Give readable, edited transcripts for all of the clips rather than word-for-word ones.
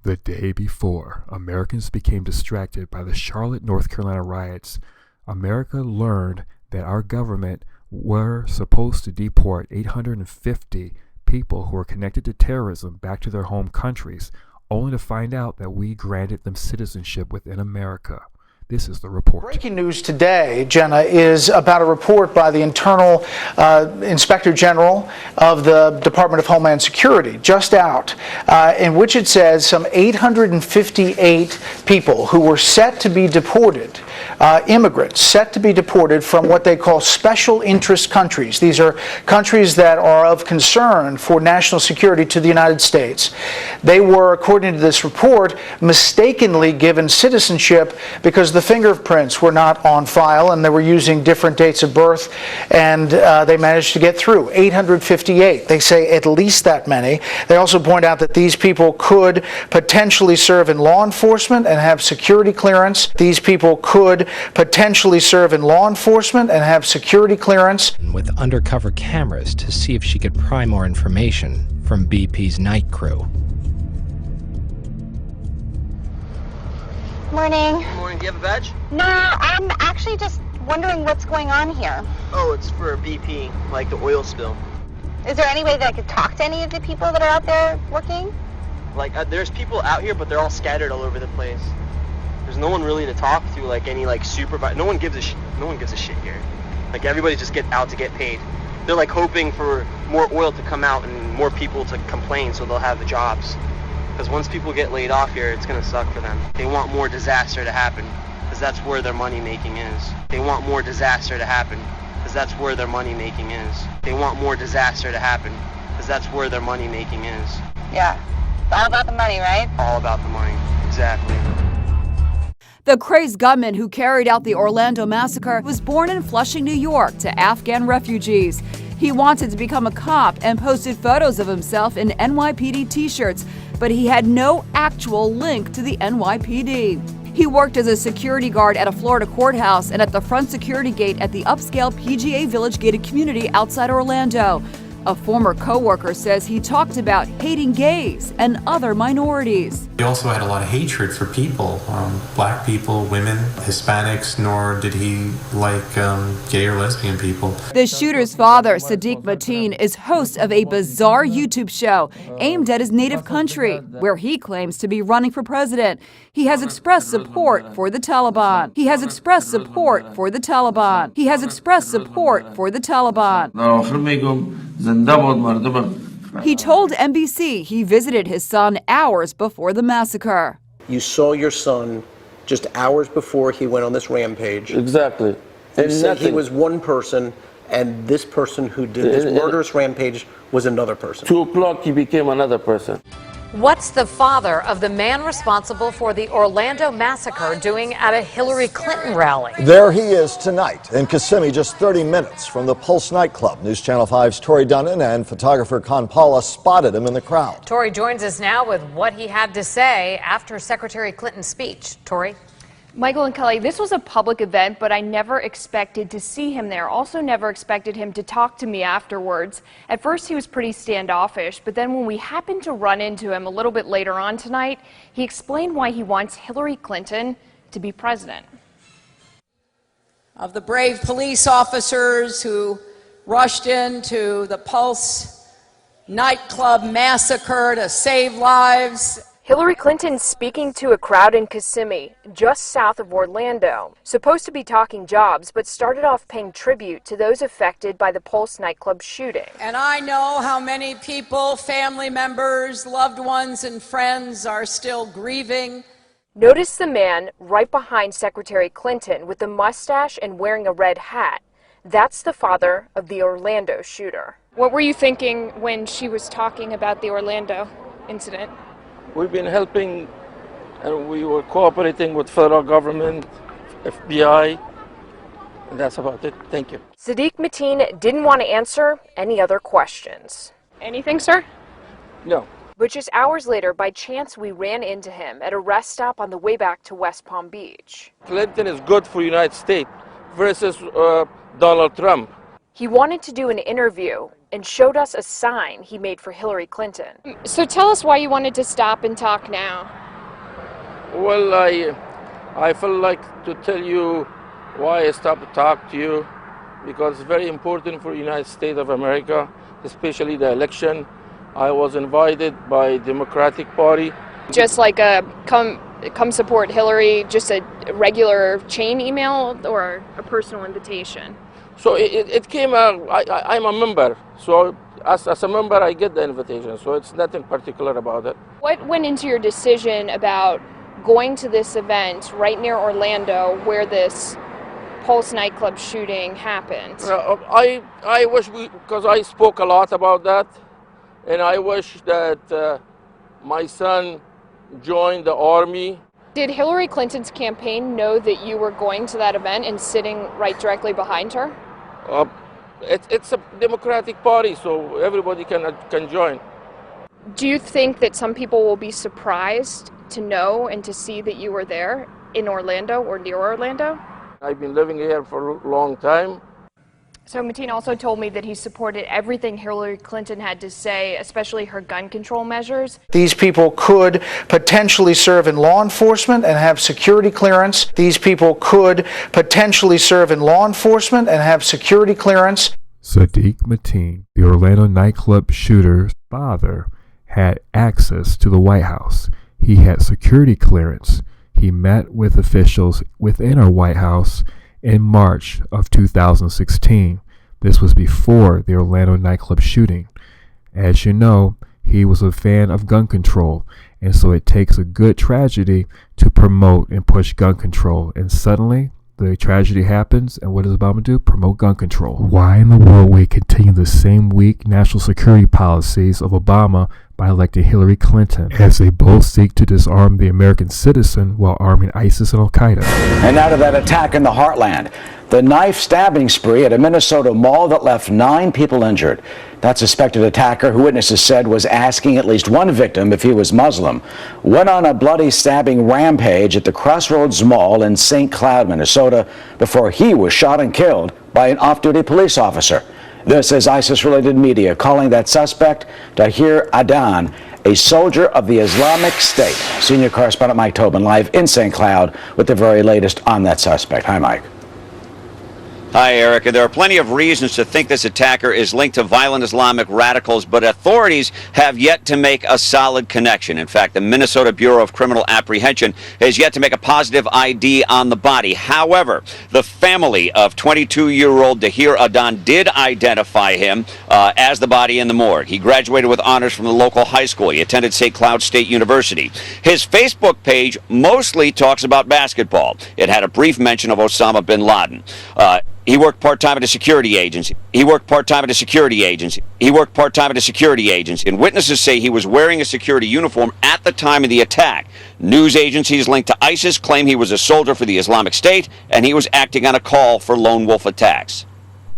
The day before Americans became distracted by the Charlotte, North Carolina riots, America learned that our government were supposed to deport 850 people who were connected to terrorism back to their home countries, only to find out that we granted them citizenship within America. This is the report. Breaking news today, Jenna, is about a report by the Internal Inspector General of the Department of Homeland Security, just out, in which it says some 858 people who were set to be deported, immigrants set to be deported from what they call special interest countries. These are countries that are of concern for national security to the United States. They were, according to this report, mistakenly given citizenship because the fingerprints were not on file and they were using different dates of birth, and they managed to get through. 858. They say at least that many. They also point out that these people could potentially serve in law enforcement and have security clearance. These people could potentially serve in law enforcement and have security clearance. With undercover cameras to see if she could pry more information from BP's night crew. Morning. Good morning. Do you have a badge? No, I'm actually just wondering what's going on here. Oh, it's for BP, like the oil spill. Is there any way that I could talk to any of the people that are out there working? Like, there's people out here, but they're all scattered all over the place. There's no one really to talk to, like any like supervisor. No one gives a shit here. Like everybody just get out to get paid. They're like hoping for more oil to come out and more people to complain, so they'll have the jobs. Because once people get laid off here, it's going to suck for them. They want more disaster to happen, because that's where their money making is. They want more disaster to happen, because that's where their money making is. They want more disaster to happen, because that's where their money making is. Yeah, it's all about the money, right? All about the money, exactly. The crazed gunman who carried out the Orlando massacre was born in Flushing, New York, to Afghan refugees. He wanted to become a cop and posted photos of himself in NYPD t-shirts, but he had no actual link to the NYPD. He worked as a security guard at a Florida courthouse and at the front security gate at the upscale PGA Village gated community outside Orlando. A former co-worker says he talked about hating gays and other minorities. He also had a lot of hatred for people, black people, women, Hispanics, nor did he like gay or lesbian people. The shooter's father, Sadiq Mateen, is host of a bizarre YouTube show aimed at his native country, where he claims to be running for president. He has expressed support for the Taliban. He has expressed support for the Taliban. He has expressed support for the Taliban. He told NBC he visited his son hours before the massacre. You saw your son just hours before he went on this rampage. Exactly. You said he was one person, and this person who did this murderous rampage was another person. 2 o'clock, he became another person. What's the father of the man responsible for the Orlando massacre doing at a Hillary Clinton rally? There he is tonight in Kissimmee, just 30 minutes from the Pulse nightclub. News Channel 5's Tori Dunnan and photographer Con Paula spotted him in the crowd. Tori joins us now with what he had to say after Secretary Clinton's speech. Tori? Michael and Kelly, this was a public event, but I never expected to see him there. Also never expected him to talk to me afterwards. At first, he was pretty standoffish, but then when we happened to run into him a little bit later on tonight, he explained why he wants Hillary Clinton to be president. Of the brave police officers who rushed into the Pulse nightclub massacre to save lives. Hillary Clinton speaking to a crowd in Kissimmee, just south of Orlando. Supposed to be talking jobs, but started off paying tribute to those affected by the Pulse nightclub shooting. And I know how many people, family members, loved ones, and friends are still grieving. Notice the man right behind Secretary Clinton with the mustache and wearing a red hat. That's the father of the Orlando shooter. What were you thinking when she was talking about the Orlando incident? We've been helping, and we were cooperating with federal government, FBI, and that's about it. Thank you. Sadiq Mateen didn't want to answer any other questions. Anything, sir? No. But just hours later, by chance, we ran into him at a rest stop on the way back to West Palm Beach. Clinton is good for the United States versus Donald Trump. He wanted to do an interview, and showed us a sign he made for Hillary Clinton. So tell us why you wanted to stop and talk now. Well, I feel like to tell you why I stopped to talk to you, because it's very important for the United States of America, especially the election. I was invited by Democratic Party. Just like a come support Hillary, just a regular chain email or a personal invitation? So it came out, I'm a member, so as a member I get the invitation, so it's nothing particular about it. What went into your decision about going to this event right near Orlando where this Pulse nightclub shooting happened? I wish because I spoke a lot about that, and I wish that my son joined the army. Did Hillary Clinton's campaign know that you were going to that event and sitting right directly behind her? It's a Democratic Party, so everybody can join. Do you think that some people will be surprised to know and to see that you were there in Orlando or near Orlando? I've been living here for a long time. So Mateen also told me that he supported everything Hillary Clinton had to say, especially her gun control measures. These people could potentially serve in law enforcement and have security clearance. These people could potentially serve in law enforcement and have security clearance. Sadiq Mateen, the Orlando nightclub shooter's father, had access to the White House. He had security clearance. He met with officials within our White House in March of 2016. This was before the Orlando nightclub shooting. As you know, he was a fan of gun control, and so it takes a good tragedy to promote and push gun control. And suddenly, the tragedy happens, and what does Obama do? Promote gun control. Why in the world would we continue the same weak national security policies of Obama by electing Hillary Clinton, as they both seek to disarm the American citizen while arming ISIS and Al-Qaeda? And now to that attack in the heartland. The knife stabbing spree at a Minnesota mall that left 9 people injured. That suspected attacker, who witnesses said was asking at least one victim if he was Muslim, went on a bloody stabbing rampage at the Crossroads Mall in St. Cloud, Minnesota, before he was shot and killed by an off-duty police officer. This is ISIS-related media calling that suspect Tahir Adan, a soldier of the Islamic State. Senior correspondent Mike Tobin live in St. Cloud with the very latest on that suspect. Hi, Mike. Hi, Erica. There are plenty of reasons to think this attacker is linked to violent Islamic radicals, but authorities have yet to make a solid connection. In fact, the Minnesota Bureau of Criminal Apprehension has yet to make a positive ID on the body. However, the family of 22-year-old Tahir Adan did identify him as the body in the morgue. He graduated with honors from the local high school. He attended St. Cloud State University. His Facebook page mostly talks about basketball. It had a brief mention of Osama bin Laden. He worked part-time at a security agency. And witnesses say he was wearing a security uniform at the time of the attack. News agencies linked to ISIS claim he was a soldier for the Islamic State, and he was acting on a call for lone wolf attacks.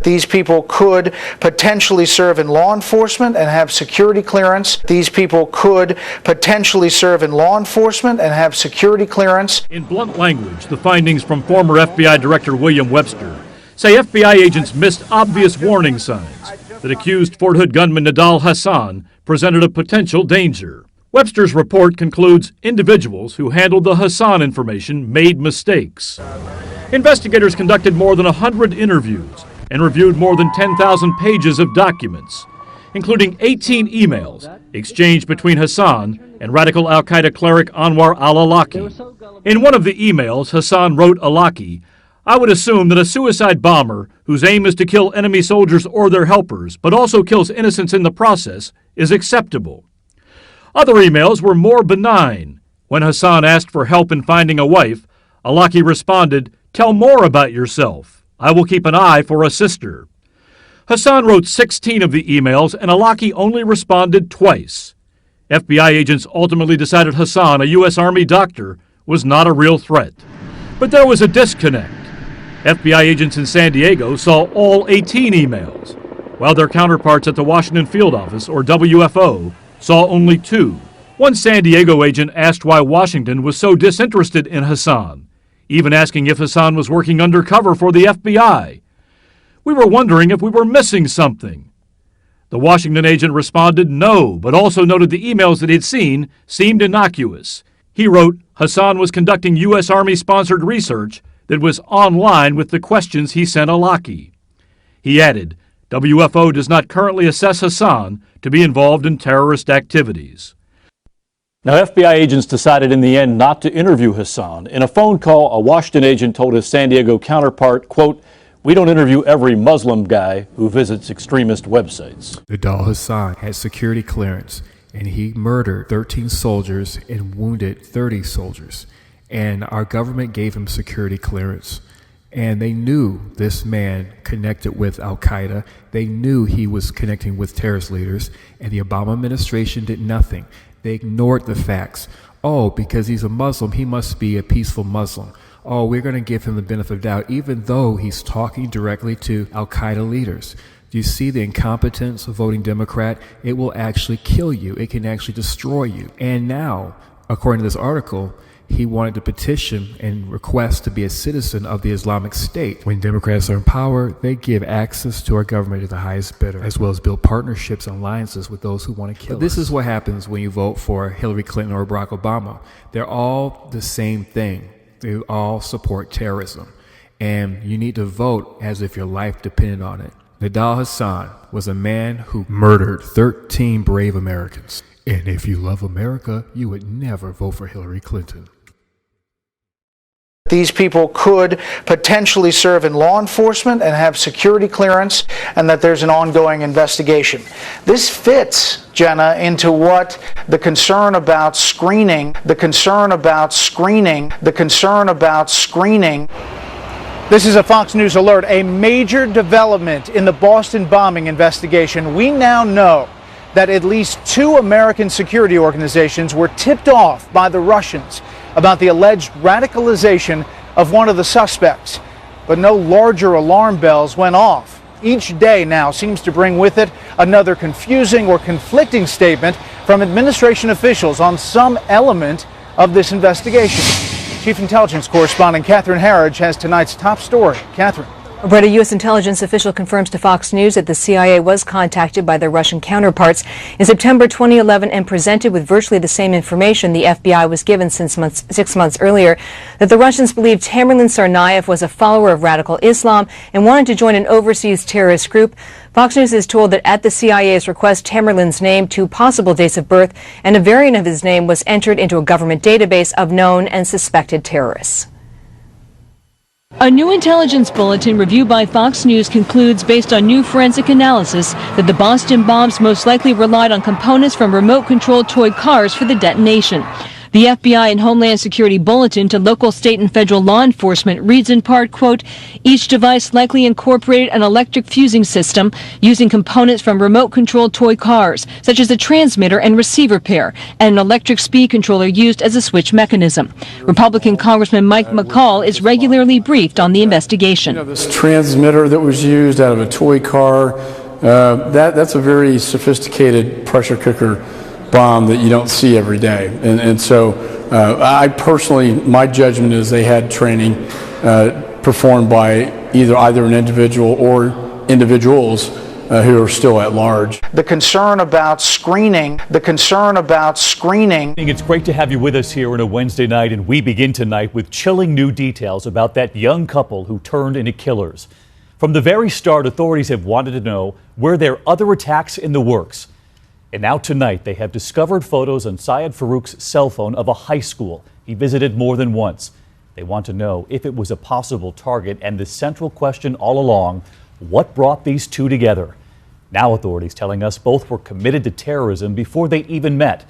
These people could potentially serve in law enforcement and have security clearance. These people could potentially serve in law enforcement and have security clearance. In blunt language, the findings from former FBI Director William Webster say FBI agents missed obvious warning signs that accused Fort Hood gunman Nidal Hassan presented a potential danger. Webster's report concludes individuals who handled the Hassan information made mistakes. Investigators conducted more than 100 interviews and reviewed more than 10,000 pages of documents, including 18 emails exchanged between Hassan and radical Al-Qaeda cleric Anwar al-Awlaki. In one of the emails, Hassan wrote Awlaki, "I would assume that a suicide bomber whose aim is to kill enemy soldiers or their helpers, but also kills innocents in the process, is acceptable." Other emails were more benign. When Hassan asked for help in finding a wife, Awlaki responded, "Tell more about yourself. I will keep an eye for a sister." Hassan wrote 16 of the emails, and Awlaki only responded twice. FBI agents ultimately decided Hassan, a U.S. Army doctor, was not a real threat. But there was a disconnect. FBI agents in San Diego saw all 18 emails, while their counterparts at the Washington Field Office, or WFO, saw only 2. One San Diego agent asked why Washington was so disinterested in Hassan, even asking if Hassan was working undercover for the FBI. We were wondering if we were missing something. The Washington agent responded no, but also noted the emails that he'd seen seemed innocuous. He wrote Hassan was conducting U.S. Army-sponsored research that was online with the questions he sent Al-Awlaki. He added, WFO does not currently assess Hassan to be involved in terrorist activities. Now, FBI agents decided in the end not to interview Hassan. In a phone call, a Washington agent told his San Diego counterpart, quote, we don't interview every Muslim guy who visits extremist websites. Nidal Hassan had security clearance, and he murdered 13 soldiers and wounded 30 soldiers. And our government gave him security clearance. And they knew this man connected with Al-Qaeda. They knew he was connecting with terrorist leaders. And the Obama administration did nothing. They ignored the facts. Oh, because he's a Muslim, he must be a peaceful Muslim. Oh, we're going to give him the benefit of doubt, even though he's talking directly to Al-Qaeda leaders. Do you see the incompetence of voting Democrat? It will actually kill you. It can actually destroy you. And now, according to this article, he wanted to petition and request to be a citizen of the Islamic State. When Democrats are in power, they give access to our government to the highest bidder, as well as build partnerships and alliances with those who want to kill us. This is what happens when you vote for Hillary Clinton or Barack Obama. They're all the same thing. They all support terrorism. And you need to vote as if your life depended on it. Nidal Hassan was a man who murdered 13 brave Americans. And if you love America, you would never vote for Hillary Clinton. These people could potentially serve in law enforcement and have security clearance, and that there's an ongoing investigation. This fits, Jenna, into what the concern about screening. This is a Fox News alert, a major development in the Boston bombing investigation. We now know that at least 2 American security organizations were tipped off by the Russians about the alleged radicalization of one of the suspects. But no larger alarm bells went off. Each day now seems to bring with it another confusing or conflicting statement from administration officials on some element of this investigation. Chief Intelligence Correspondent Catherine Harridge has tonight's top story. Catherine. A U.S. intelligence official confirms to Fox News that the CIA was contacted by their Russian counterparts in September 2011 and presented with virtually the same information the FBI was given 6 months earlier, that the Russians believed Tamerlan Tsarnaev was a follower of radical Islam and wanted to join an overseas terrorist group. Fox News is told that at the CIA's request, Tamerlan's name, 2 possible dates of birth, and a variant of his name was entered into a government database of known and suspected terrorists. A new intelligence bulletin reviewed by Fox News concludes, based on new forensic analysis, that the Boston bombs most likely relied on components from remote-controlled toy cars for the detonation. The FBI and Homeland Security bulletin to local, state, and federal law enforcement reads in part, quote, each device likely incorporated an electric fusing system using components from remote-controlled toy cars, such as a transmitter and receiver pair, and an electric speed controller used as a switch mechanism. Republican Congressman Mike McCall is regularly briefed on the investigation. This transmitter that was used out of a toy car, that's a very sophisticated pressure cooker bomb that you don't see every day. And so I personally, my judgment is they had training performed by either an individual or individuals who are still at large. The concern about screening. It's great to have you with us here on a Wednesday night, and we begin tonight with chilling new details about that young couple who turned into killers. From the very start, authorities have wanted to know were there other attacks in the works. And now tonight, they have discovered photos on Syed Farouk's cell phone of a high school he visited more than once. They want to know if it was a possible target, and the central question all along, what brought these two together? Now authorities telling us both were committed to terrorism before they even met.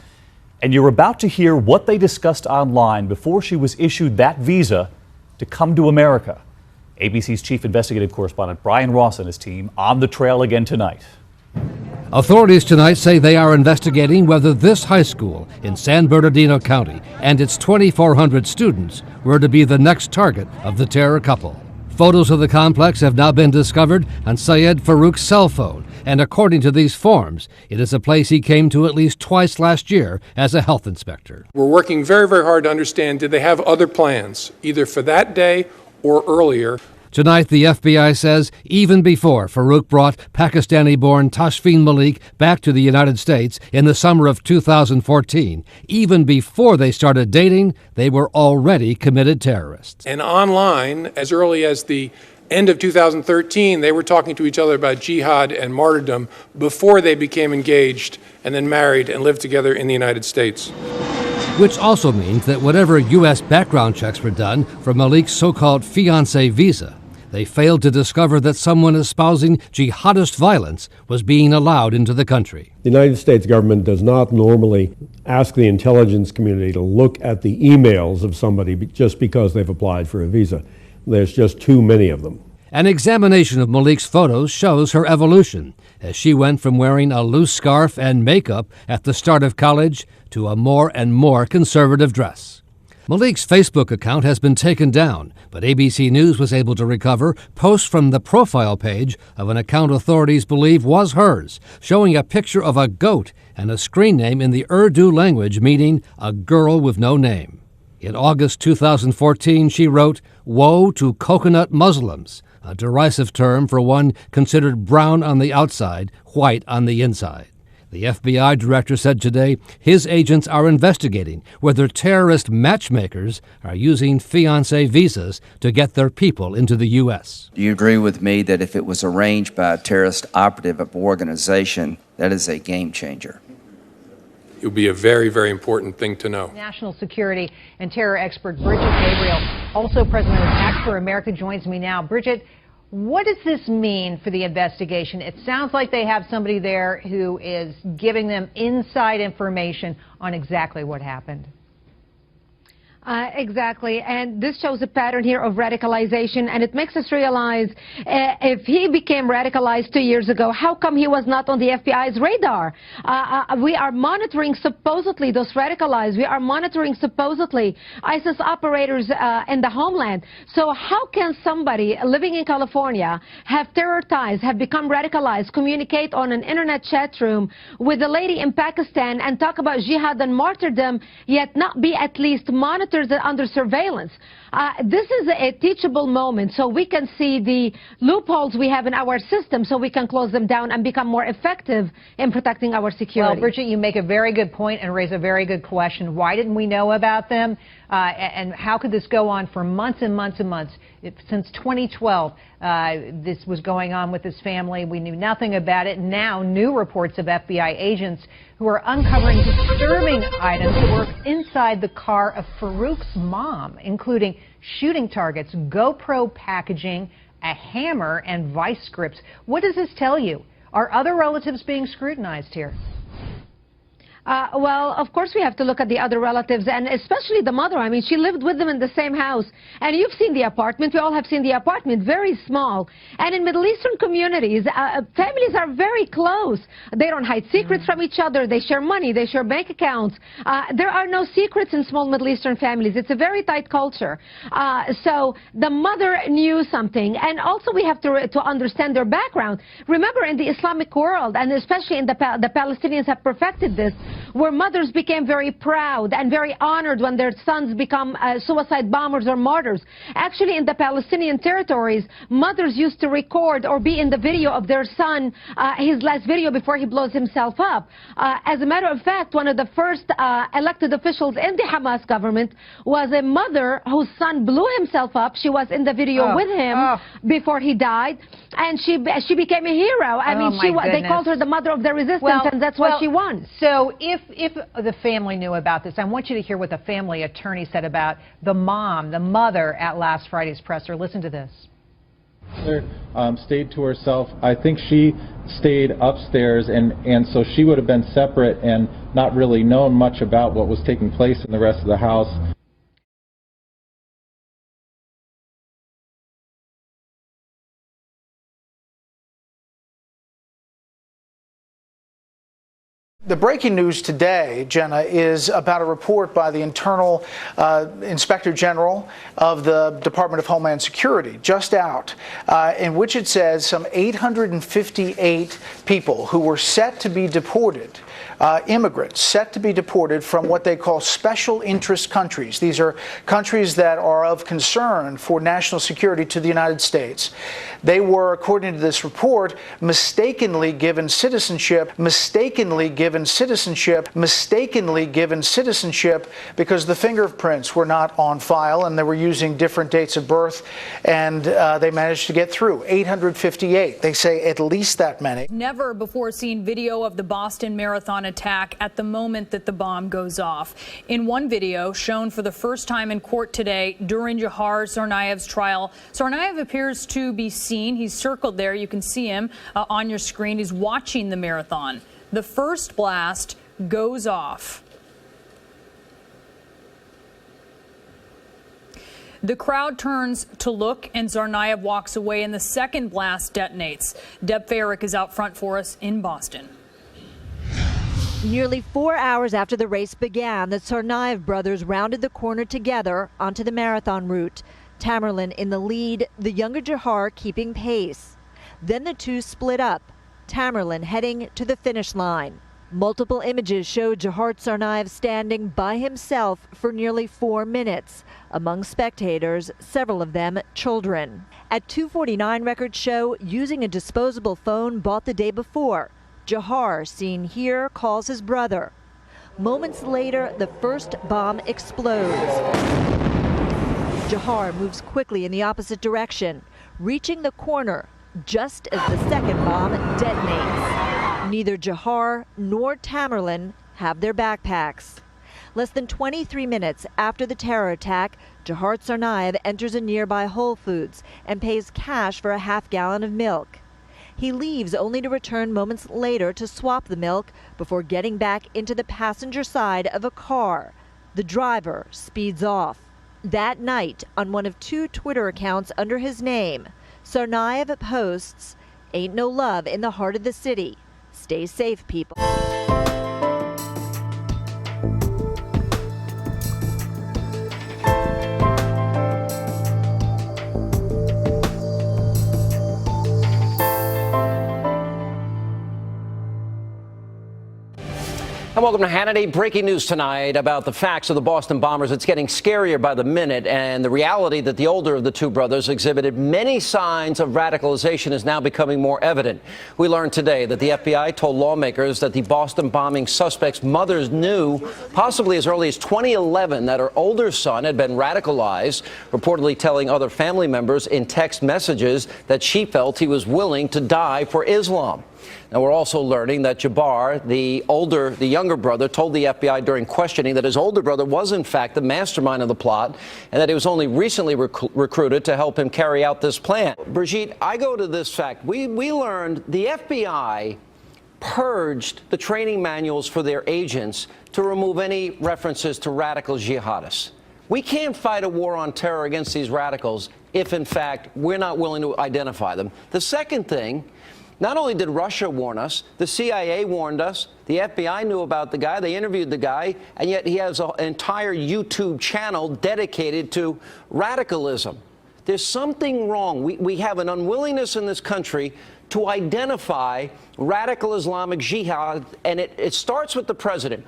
And you're about to hear what they discussed online before she was issued that visa to come to America. ABC's chief investigative correspondent Brian Ross and his team on the trail again tonight. Authorities tonight say they are investigating whether this high school in San Bernardino County and its 2,400 students were to be the next target of the terror couple. Photos of the complex have now been discovered on Syed Farouk's cell phone, and according to these forms, it is a place he came to at least twice last year as a health inspector. We're working very, very hard to understand, did they have other plans, either for that day or earlier, Tonight, the FBI says even before Farouk brought Pakistani-born Tashfeen Malik back to the United States in the summer of 2014, even before they started dating, they were already committed terrorists. And online, as early as the end of 2013, they were talking to each other about jihad and martyrdom before they became engaged and then married and lived together in the United States. Which also means that whatever U.S. background checks were done for Malik's so-called fiancé visa, they failed to discover that someone espousing jihadist violence was being allowed into the country. The United States government does not normally ask the intelligence community to look at the emails of somebody just because they've applied for a visa. There's just too many of them. An examination of Malik's photos shows her evolution as she went from wearing a loose scarf and makeup at the start of college to a more and more conservative dress. Malik's Facebook account has been taken down, but ABC News was able to recover posts from the profile page of an account authorities believe was hers, showing a picture of a goat and a screen name in the Urdu language meaning a girl with no name. In August 2014, she wrote, "Woe to coconut Muslims," a derisive term for one considered brown on the outside, white on the inside. The FBI director said today his agents are investigating whether terrorist matchmakers are using fiancé visas to get their people into the U.S. Do you agree with me that if it was arranged by a terrorist operative of organization, that is a game changer? It would be a very, very important thing to know. National security and terror expert Bridget Gabriel, also president of Act for America, joins me now. Bridget, what does this mean for the investigation? It sounds like they have somebody there who is giving them inside information on exactly what happened. Exactly, and this shows a pattern here of radicalization, and it makes us realize if he became radicalized 2 years ago, how come he was not on the FBI's radar? We are monitoring supposedly those radicalized. We are monitoring supposedly ISIS operators in the homeland. So how can somebody living in California have terror ties, have become radicalized, communicate on an internet chat room with a lady in Pakistan and talk about jihad and martyrdom, yet not be at least monitored under surveillance? This is a teachable moment, so we can see the loopholes we have in our system, so we can close them down and become more effective in protecting our security. Well, Bridget, you make a very good point and raise a very good question. Why didn't we know about them? And how could this go on for months and months and months? Since 2012, this was going on with this family. We knew nothing about it. Now, new reports of FBI agents who are uncovering disturbing items that were inside the car of Farouk's mom, including shooting targets, GoPro packaging, a hammer, and vice scripts. What does this tell you? Are other relatives being scrutinized here? Well, of course we have to look at the other relatives, and especially the mother. I mean, she lived with them in the same house. And you've seen the apartment. We all have seen the apartment. Very small. And in Middle Eastern communities, families are very close. They don't hide secrets from each other. They share money. They share bank accounts. There are no secrets in small Middle Eastern families. It's a very tight culture. So the mother knew something. And also we have to understand their background. Remember, in the Islamic world, and especially in the Palestinians have perfected this, where mothers became very proud and very honored when their sons become suicide bombers or martyrs. Actually, in the Palestinian territories, mothers used to record or be in the video of their son, his last video before he blows himself up. As a matter of fact, one of the first elected officials in the Hamas government was a mother whose son blew himself up. She was in the video with him before he died, and she became a hero. I mean, they called her the mother of the resistance, and that's what she won. So if the family knew about this, I want you to hear what the family attorney said about the mom, the mother, at last Friday's presser. Listen to this. Stayed to herself. I think she stayed upstairs, and so she would have been separate and not really known much about what was taking place in the rest of the house. The breaking news today, Jenna, is about a report by the internal Inspector General of the Department of Homeland Security, just out, in which it says some 858 people who were set to be deported immigrants set to be deported from what they call special interest countries. These are countries that are of concern for national security to the United States. They were, according to this report, mistakenly given citizenship because the fingerprints were not on file and they were using different dates of birth, and they managed to get through 858. They say at least that many. Never before seen video of the Boston Marathon attack at the moment that the bomb goes off. In one video shown for the first time in court today during Jahar Tsarnaev's trial, Tsarnaev appears to be seen. He's circled there. You can see him on your screen. He's watching the marathon. The first blast goes off. The crowd turns to look, and Tsarnaev walks away, and the second blast detonates. Deb Farrick is out front for us in Boston. Nearly 4 hours after the race began, the Tsarnaev brothers rounded the corner together onto the marathon route. Tamerlan in the lead, the younger Jahar keeping pace. Then the two split up, Tamerlan heading to the finish line. Multiple images show Jahar Tsarnaev standing by himself for nearly 4 minutes. Among spectators, several of them children. At 2:49, records show using a disposable phone bought the day before. Jahar, seen here, calls his brother. Moments later, the first bomb explodes. Jahar moves quickly in the opposite direction, reaching the corner just as the second bomb detonates. Neither Jahar nor Tamerlan have their backpacks. Less than 23 minutes after the terror attack, Jahar Tsarnaev enters a nearby Whole Foods and pays cash for a half-gallon of milk. He leaves only to return moments later to swap the milk before getting back into the passenger side of a car. The driver speeds off. That night, on one of 2 Twitter accounts under his name, Tsarnaev posts, "Ain't no love in the heart of the city. Stay safe, people." And welcome to Hannity. Breaking news tonight about the facts of the Boston bombers. It's getting scarier by the minute, and the reality that the older of the two brothers exhibited many signs of radicalization is now becoming more evident. We learned today that the FBI told lawmakers that the Boston bombing suspect's mothers knew, possibly as early as 2011, that her older son had been radicalized, reportedly telling other family members in text messages that she felt he was willing to die for Islam. Now, we're also learning that Jahar, the younger brother, told the FBI during questioning that his older brother was, in fact, the mastermind of the plot and that he was only recently recruited to help him carry out this plan. Brigitte, I go to this fact. We learned the FBI purged the training manuals for their agents to remove any references to radical jihadists. We can't fight a war on terror against these radicals if, in fact, we're not willing to identify them. The second thing, not only did Russia warn us, the CIA warned us, the FBI knew about the guy, they interviewed the guy, and yet he has an entire YouTube channel dedicated to radicalism. There's something wrong. We have an unwillingness in this country to identify radical Islamic jihad, and it starts with the president.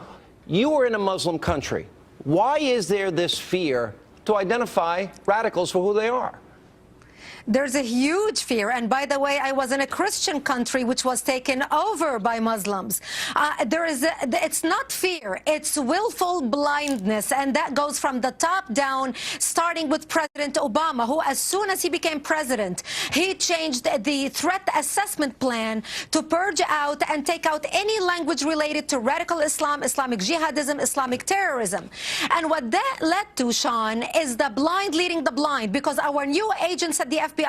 You are in a Muslim country. Why is there this fear to identify radicals for who they are? There's a huge fear. And by the way, I was in a Christian country which was taken over by Muslims. It's not fear, it's willful blindness. And that goes from the top down, starting with President Obama, who as soon as he became president, he changed the threat assessment plan to purge out and take out any language related to radical Islam, Islamic jihadism, Islamic terrorism. And what that led to, Sean, is the blind leading the blind, because our new agents at the FBI,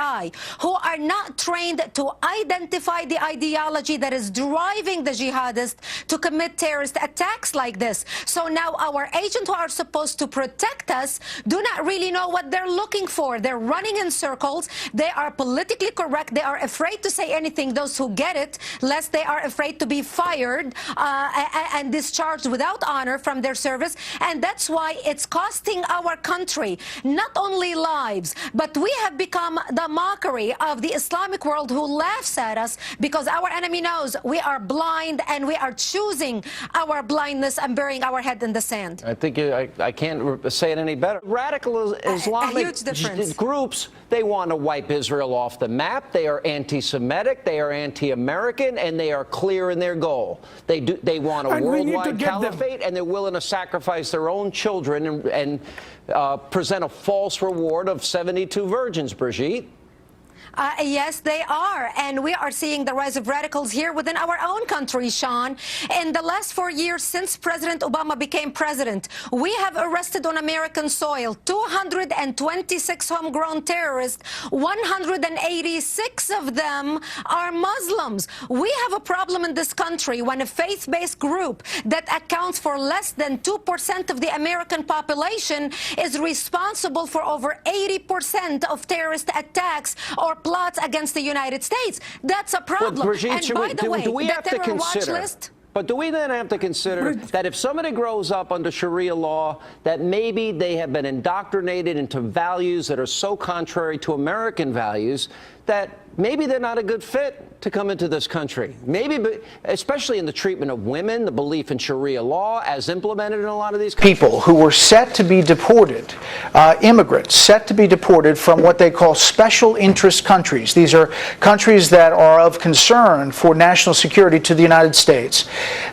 who are not trained to identify the ideology that is driving the jihadists to commit terrorist attacks like this. So now our agents who are supposed to protect us do not really know what they're looking for. They're running in circles. They are politically correct. They are afraid to say anything, those who get it, lest they are afraid to be fired and discharged without honor from their service. And that's why it's costing our country not only lives, but we have become the mockery of the Islamic world who laughs at us because our enemy knows we are blind and we are choosing our blindness and burying our head in the sand. I think I can't say it any better. Radical Islamic groups, they want to wipe Israel off the map. They are anti-Semitic, they are anti-American, and they are clear in their goal. They want a worldwide caliphate, and they're willing to sacrifice their own children and present a false reward of 72 virgins, Brigitte. Yes, they are. And we are seeing the rise of radicals here within our own country, Sean. In the last 4 years since President Obama became president, we have arrested on American soil 226 homegrown terrorists. 186 of them are Muslims. We have a problem in this country when a faith-based group that accounts for less than 2% of the American population is responsible for over 80% of terrorist attacks or plots against the United States. That's a problem. Well, Brigitte, and by the way, do we have to consider? But do we then have to consider that if somebody grows up under Sharia law, that maybe they have been indoctrinated into values that are so contrary to American values that maybe they're not a good fit to come into this country? Maybe, especially in the treatment of women, the belief in Sharia law as implemented in a lot of these countries. People who were set to be deported, immigrants set to be deported from what they call special interest countries. These are countries that are of concern for national security to the United States.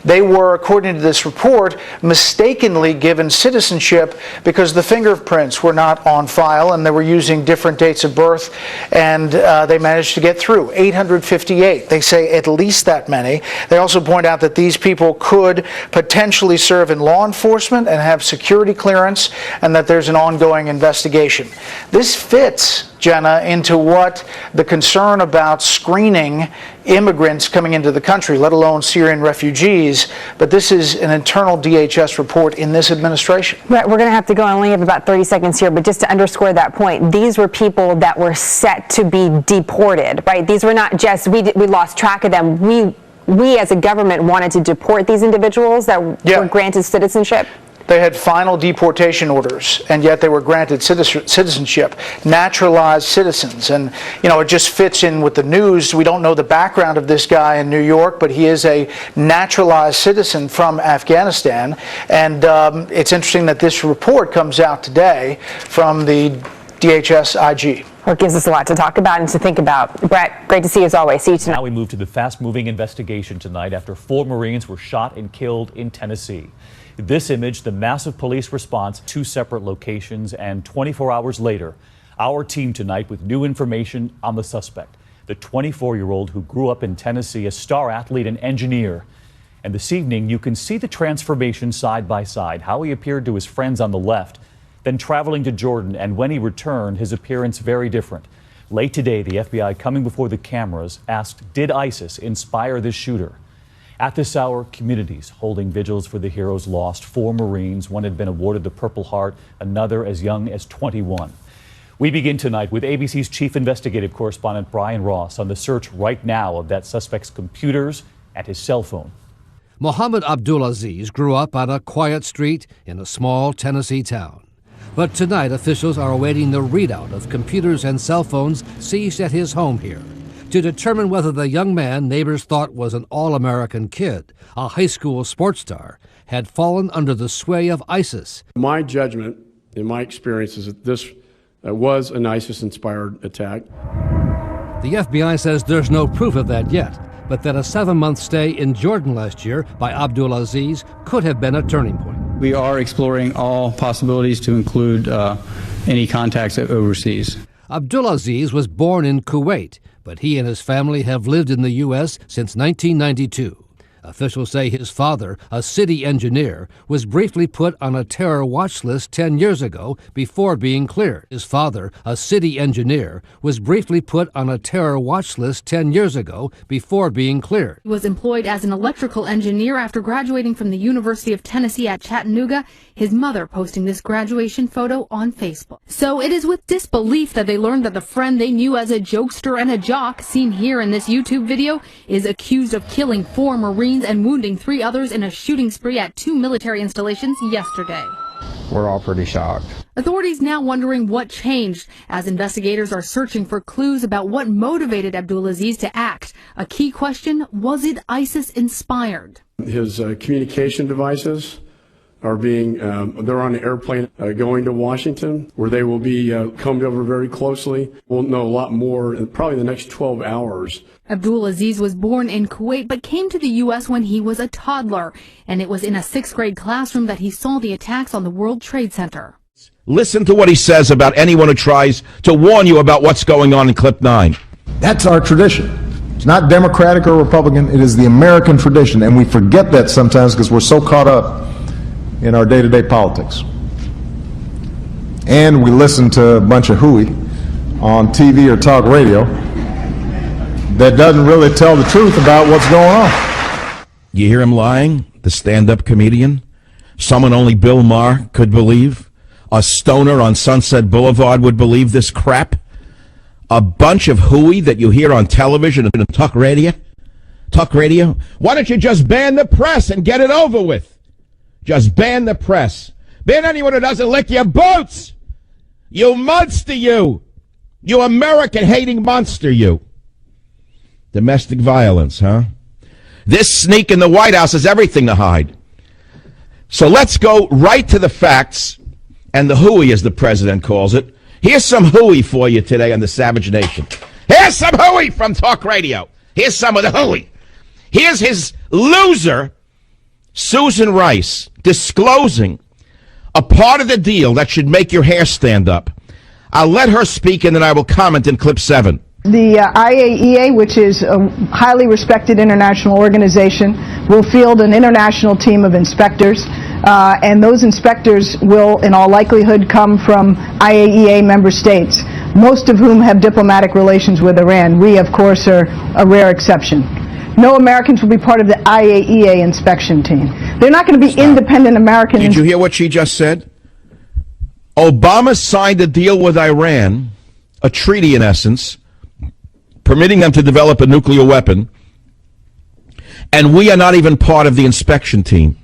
They were, according to this report, mistakenly given citizenship because the fingerprints were not on file and they were using different dates of birth, and they managed to get through. 858. They say at least that many. They also point out that these people could potentially serve in law enforcement and have security clearance, and that there's an ongoing investigation. This fits, Jenna, into what the concern about screening immigrants coming into the country, let alone Syrian refugees, but this is an internal DHS report in this administration. Right, we're going to have to go. I only have about 30 seconds here, but just to underscore that point, these were people that were set to be deported, right? These were not just, we lost track of them. We as a government wanted to deport these individuals that were granted citizenship. They had final deportation orders, and yet they were granted citizenship, naturalized citizens. And, you know, it just fits in with the news. We don't know the background of this guy in New York, but he is a naturalized citizen from Afghanistan. And it's interesting that this report comes out today from the DHS IG. Well, it gives us a lot to talk about and to think about. Brett, great to see you as always. See you tonight. Now we move to the fast-moving investigation tonight after 4 Marines were shot and killed in Tennessee. This image, the massive police response, 2 separate locations, and 24 hours later, our team tonight with new information on the suspect, the 24-year-old who grew up in Tennessee, a star athlete and engineer. And this evening, you can see the transformation side by side, how he appeared to his friends on the left, then traveling to Jordan, and when he returned, his appearance very different. Late today, the FBI, coming before the cameras, asked, did ISIS inspire this shooter? At this hour, communities holding vigils for the heroes lost. 4 Marines, one had been awarded the Purple Heart, another as young as 21. We begin tonight with ABC's chief investigative correspondent Brian Ross on the search right now of that suspect's computers and his cell phone. Mohammed Abdulaziz grew up on a quiet street in a small Tennessee town. But tonight, officials are awaiting the readout of computers and cell phones seized at his home here to determine whether the young man neighbors thought was an all-American kid, a high school sports star, had fallen under the sway of ISIS. My judgment, in my experience, is that this was an ISIS-inspired attack. The FBI says there's no proof of that yet, but that a 7-month stay in Jordan last year by Abdulaziz could have been a turning point. We are exploring all possibilities to include any contacts overseas. Abdulaziz was born in Kuwait, but he and his family have lived in the U.S. since 1992. Officials say his father, a city engineer, was briefly put on a terror watch list 10 years ago before being cleared. His father, a city engineer, was briefly put on a terror watch list 10 years ago before being cleared. He was employed as an electrical engineer after graduating from the University of Tennessee at Chattanooga, his mother posting this graduation photo on Facebook. So it is with disbelief that they learned that the friend they knew as a jokester and a jock, seen here in this YouTube video, is accused of killing 4 Marines and wounding 3 others in a shooting spree at 2 military installations yesterday. We're all pretty shocked. Authorities now wondering what changed as investigators are searching for clues about what motivated Abdulaziz to act. A key question, was it ISIS-inspired? His communication devices are being, they're on an airplane going to Washington, where they will be combed over very closely. We'll know a lot more in probably the next 12 hours. Abdulaziz was born in Kuwait but came to the U.S. when he was a toddler, and it was in a 6th grade classroom that he saw the attacks on the World Trade Center. Listen to what he says about anyone who tries to warn you about what's going on in clip 9. That's our tradition. It's not Democratic or Republican. It is the American tradition, and we forget that sometimes because we're so caught up in our day-to-day politics. And we listen to a bunch of hooey on TV or talk radio that doesn't really tell the truth about what's going on. You hear him lying? The stand-up comedian? Someone only Bill Maher could believe? A stoner on Sunset Boulevard would believe this crap? A bunch of hooey that you hear on television and talk radio? Talk radio? Why don't you just ban the press and get it over with? Just ban the press. Ban anyone who doesn't lick your boots. You monster, you. You American-hating monster, you. Domestic violence, huh? This sneak in the White House has everything to hide. So let's go right to the facts and the hooey, as the president calls it. Here's some hooey for you today on the Savage Nation. Here's some hooey from Talk Radio. Here's some of the hooey. Here's his loser, Susan Rice, disclosing a part of the deal that should make your hair stand up. I'll let her speak and then I will comment in clip 7. The IAEA, which is a highly respected international organization, will field an international team of inspectors, and those inspectors will, in all likelihood, come from IAEA member states, most of whom have diplomatic relations with Iran. We, of course, are a rare exception. No Americans will be part of the IAEA inspection team. They're not going to be independent Americans. Did you hear what she just said? Obama signed a deal with Iran, a treaty in essence, permitting them to develop a nuclear weapon, and we are not even part of the inspection team.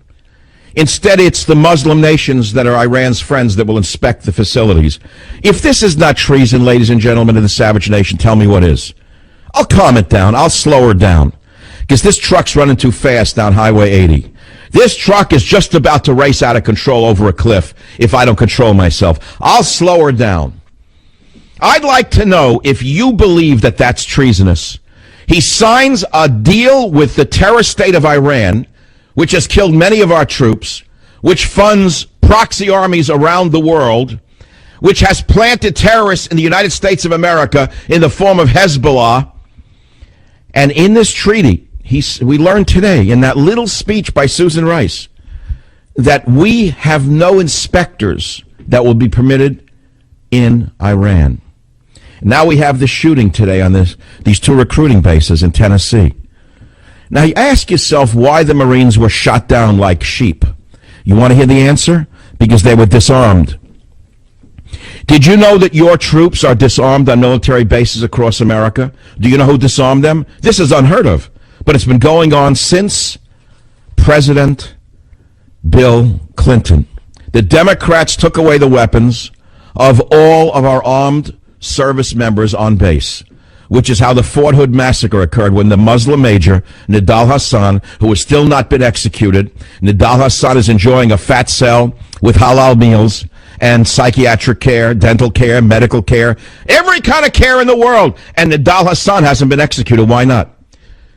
Instead, it's the Muslim nations that are Iran's friends that will inspect the facilities. If this is not treason, ladies and gentlemen of the Savage Nation, tell me what is. I'll calm it down. I'll slow her down. Because this truck's running too fast down Highway 80. This truck is just about to race out of control over a cliff if I don't control myself. I'll slow her down. I'd like to know if you believe that that's treasonous. He signs a deal with the terrorist state of Iran, which has killed many of our troops, which funds proxy armies around the world, which has planted terrorists in the United States of America in the form of Hezbollah. And in this treaty, we learned today in that little speech by Susan Rice that we have no inspectors that will be permitted in Iran. Now we have the shooting today on these 2 recruiting bases in Tennessee. Now you ask yourself why the Marines were shot down like sheep. You want to hear the answer? Because they were disarmed. Did you know that your troops are disarmed on military bases across America? Do you know who disarmed them? This is unheard of, but it's been going on since President Bill Clinton. The Democrats took away the weapons of all of our armed service members on base, which is how the Fort Hood massacre occurred when the Muslim major, Nidal Hassan, who has still not been executed. Nidal Hassan is enjoying a fat cell with halal meals and psychiatric care, dental care, medical care, every kind of care in the world. And Nidal Hassan hasn't been executed. Why not?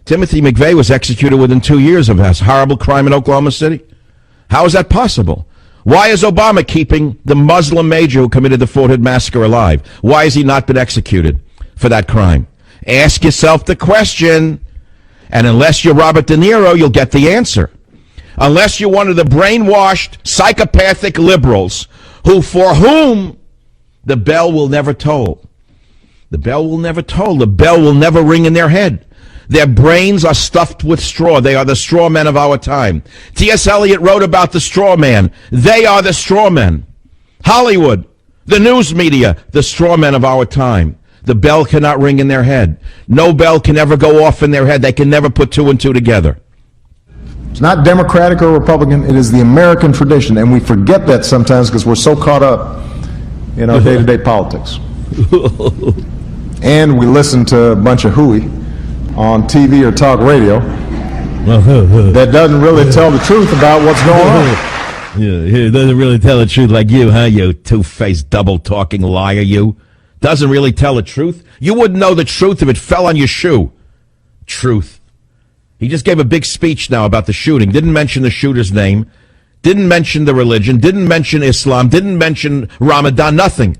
Timothy McVeigh was executed within 2 years of this horrible crime in Oklahoma City. How is that possible? Why is Obama keeping the Muslim major who committed the Fort Hood massacre alive? Why has he not been executed for that crime? Ask yourself the question, and unless you're Robert De Niro, you'll get the answer. Unless you're one of the brainwashed, psychopathic liberals for whom the bell will never toll. The bell will never toll. The bell will never ring in their head. Their brains are stuffed with straw. They are the straw men of our time. T.S. Eliot wrote about the straw man. They are the straw men. Hollywood, the news media, the straw men of our time. The bell cannot ring in their head. No bell can ever go off in their head. They can never put 2 and 2 together. It's not Democratic or Republican. It is the American tradition, and we forget that sometimes because we're so caught up in our day-to-day politics. And we listen to a bunch of hooey on TV or talk radio that doesn't really tell the truth about what's going on. Yeah, it doesn't really tell the truth like you, huh, you two-faced, double-talking liar, you. Doesn't really tell the truth. You wouldn't know the truth if it fell on your shoe. Truth. He just gave a big speech now about the shooting. Didn't mention the shooter's name. Didn't mention the religion. Didn't mention Islam. Didn't mention Ramadan. Nothing.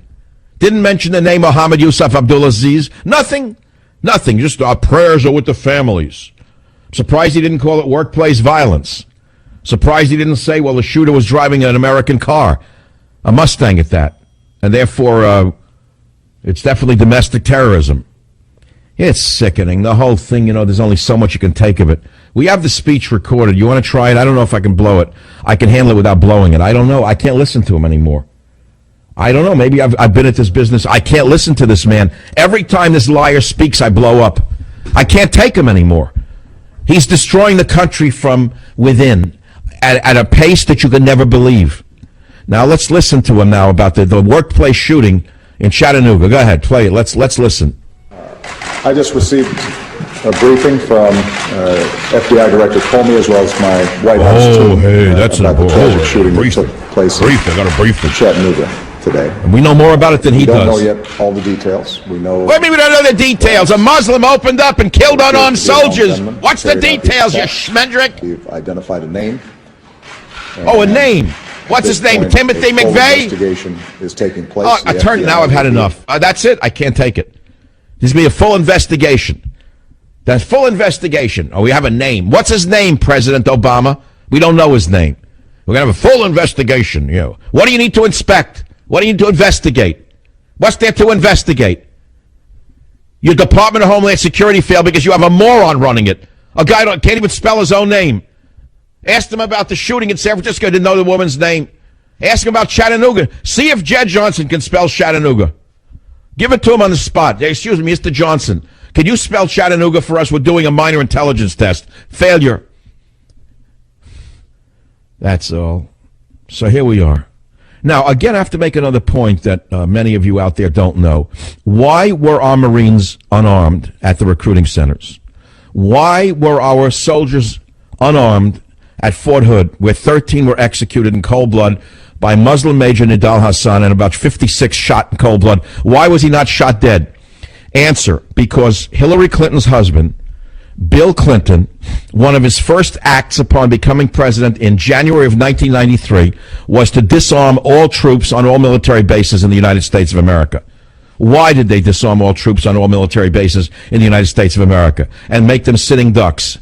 Didn't mention the name Mohammed Yusuf Abdulaziz. Nothing. Nothing. Just our prayers are with the families. Surprised he didn't call it workplace violence. Surprised he didn't say, well, the shooter was driving an American car. A Mustang at that. And therefore, it's definitely domestic terrorism. It's sickening. The whole thing, there's only so much you can take of it. We have the speech recorded. You want to try it? I don't know if I can blow it. I can handle it without blowing it. I don't know. I can't listen to him anymore. I don't know. Maybe I've been at this business. I can't listen to this man. Every time this liar speaks, I blow up. I can't take him anymore. He's destroying the country from within at a pace that you could never believe. Now, let's listen to him now about the workplace shooting in Chattanooga. Go ahead, play it. Let's listen. I just received a briefing from FBI Director Comey as well as my White House team that's about the tragic shooting that took place in Chattanooga today. And we know more about it than he does. We don't know yet all the details. We know. What do you mean we don't know the details? A Muslim opened up and killed unarmed soldiers. What's the details, you schmendrick? We've identified a name. Oh, a name. What's his name? Timothy McVeigh? Investigation is taking place. Now I've had enough. That's it. I can't take it. There's going to be a full investigation. That's full investigation. Oh, we have a name. What's his name, President Obama? We don't know his name. We're going to have a full investigation. What do you need to inspect? What do you need to investigate? What's there to investigate? Your Department of Homeland Security failed because you have a moron running it. A guy can't even spell his own name. Asked him about the shooting in San Francisco. Didn't know the woman's name. Ask him about Chattanooga. See if Jed Johnson can spell Chattanooga. Give it to him on the spot. Excuse me, Mr. Johnson. Can you spell Chattanooga for us? We're doing a minor intelligence test. Failure. That's all. So here we are. Now, again, I have to make another point that many of you out there don't know. Why were our Marines unarmed at the recruiting centers? Why were our soldiers unarmed at Fort Hood, where 13 were executed in cold blood by Muslim Major Nidal Hassan and about 56 shot in cold blood? Why was he not shot dead? Answer, because Hillary Clinton's husband, Bill Clinton, one of his first acts upon becoming president in January of 1993 was to disarm all troops on all military bases in the United States of America. Why did they disarm all troops on all military bases in the United States of America and make them sitting ducks?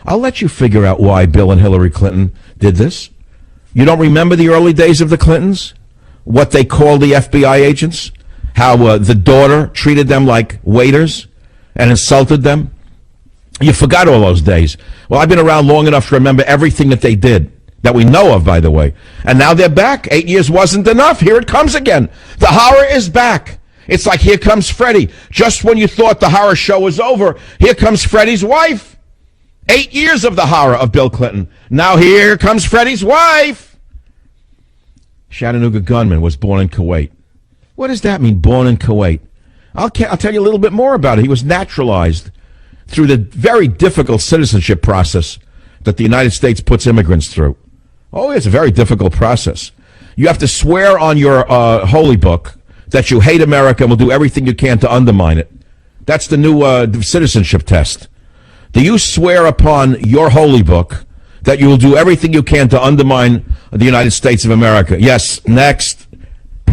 I'll let you figure out why Bill and Hillary Clinton did this. You don't remember the early days of the Clintons? What they called the FBI agents? How the daughter treated them like waiters and insulted them? You forgot all those days. Well, I've been around long enough to remember everything that they did, that we know of, by the way. And now they're back. 8 years wasn't enough. Here it comes again. The horror is back. It's like Here Comes Freddy. Just when you thought the horror show was over, here comes Freddy's wife. 8 years of the horror of Bill Clinton. Now here comes Freddy's wife. Chattanooga gunman was born in Kuwait. What does that mean, born in Kuwait? I'll tell you a little bit more about it. He was naturalized through the very difficult citizenship process that the United States puts immigrants through. Oh, it's a very difficult process. You have to swear on your holy book that you hate America and will do everything you can to undermine it. That's the new citizenship test. Do you swear upon your holy book that you will do everything you can to undermine the United States of America? Yes. Next.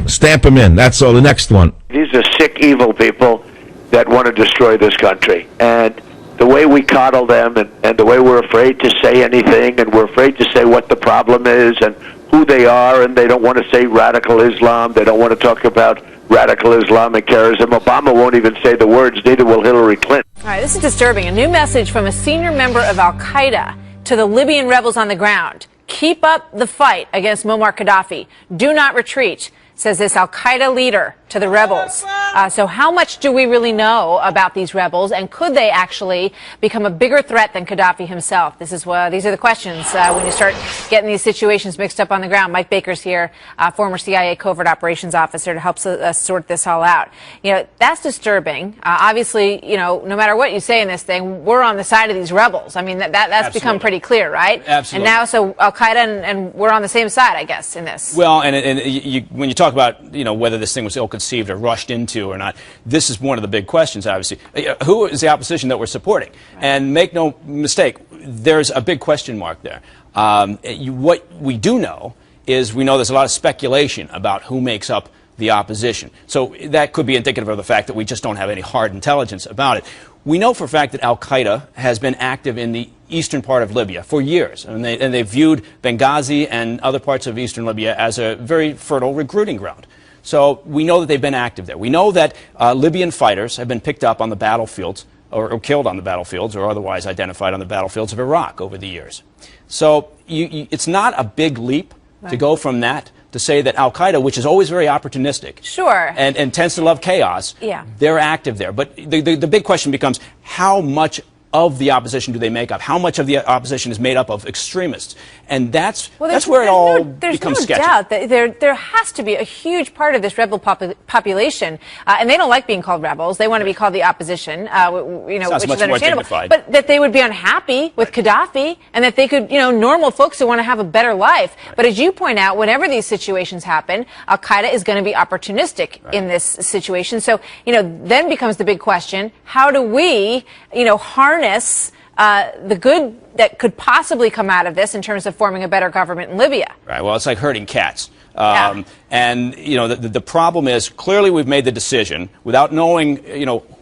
Stamp them in. That's all. The next one. These are sick, evil people that want to destroy this country. And the way we coddle them and the way we're afraid to say anything and we're afraid to say what the problem is and who they are, and they don't want to say radical Islam. They don't want to talk about radical Islamic terrorism. Obama won't even say the words, neither will Hillary Clinton. All right, this is disturbing. A new message from a senior member of Al-Qaeda to the Libyan rebels on the ground. Keep up the fight against Muammar Gaddafi. Do not retreat. says this Al-Qaeda leader to the rebels. So how much do we really know about these rebels, and could they actually become a bigger threat than Gaddafi himself? These are the questions when you start getting these situations mixed up on the ground. Mike Baker's here, former CIA covert operations officer, to help us sort this all out. That's disturbing. Obviously, no matter what you say in this thing, we're on the side of these rebels. I mean, that's become pretty clear, right? Absolutely. And now, so Al-Qaeda and we're on the same side, I guess, in this. Well, when you talk about whether this thing was ill-conceived or rushed into or not, this is one of the big questions, obviously. Who is the opposition that we're supporting? Right. And make no mistake, there's a big question mark there. What we do know is we know there's a lot of speculation about who makes up the opposition. So that could be indicative of the fact that we just don't have any hard intelligence about it. We know for a fact that Al-Qaeda has been active in the eastern part of Libya for years, and they viewed Benghazi and other parts of eastern Libya as a very fertile recruiting ground. So we know that they've been active there. We know that Libyan fighters have been picked up on the battlefields, or killed on the battlefields, or otherwise identified on the battlefields of Iraq over the years. So it's not a big leap to go from that to say that Al-Qaeda, which is always very opportunistic, sure, and tends to love chaos, they're active there. But the big question becomes, how much of the opposition do they make up? How much of the opposition is made up of extremists? And that's where it all becomes sketchy. There's no doubt that there has to be a huge part of this rebel population, and they don't like being called rebels. They want to be called the opposition, which is understandable. But that they would be unhappy with Gaddafi, and that they could, normal folks who want to have a better life. Right. But as you point out, whenever these situations happen, Al-Qaeda is going to be opportunistic in this situation. So, then becomes the big question: how do we, harness the good that could possibly come out of this in terms of forming a better government in Libya? Right. Well, it's like herding cats. And, the problem is, clearly we've made the decision, without knowing,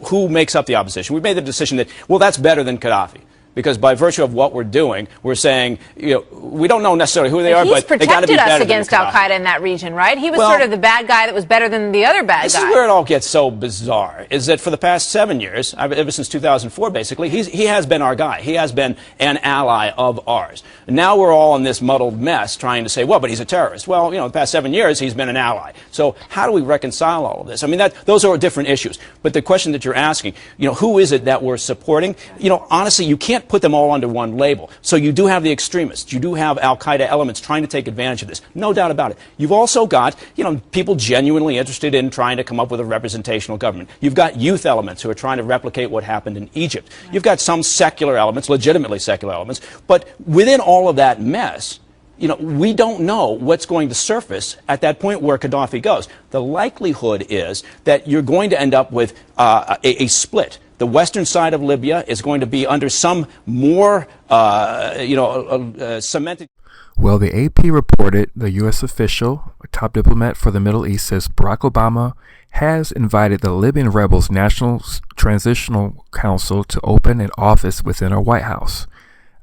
who makes up the opposition, we've made the decision that, well, that's better than Gaddafi. Because by virtue of what we're doing, we're saying, we don't know necessarily who they are, but they got to be better than Gaddafi. He's protected us against Al-Qaeda in that region, right? He was sort of the bad guy that was better than the other bad guy. This is where it all gets so bizarre, is that for the past 7 years, ever since 2004, basically, he has been our guy. He has been an ally of ours. And now we're all in this muddled mess trying to say, well, but he's a terrorist. Well, the past 7 years, he's been an ally. So how do we reconcile all of this? I mean, those are different issues. But the question that you're asking, who is it that we're supporting? Honestly, you can't put them all under one label. So you do have the extremists. You do have Al-Qaeda elements trying to take advantage of this. No doubt about it. You've also got, people genuinely interested in trying to come up with a representational government. You've got youth elements who are trying to replicate what happened in Egypt. You've got some secular elements, legitimately secular elements. But within all of that mess, we don't know what's going to surface at that point where Gaddafi goes. The likelihood is that you're going to end up with a split. The western side of Libya is going to be under some more, cemented. Well, the AP reported the U.S. official, a top diplomat for the Middle East, says Barack Obama has invited the Libyan rebels' National Transitional Council to open an office within our White House.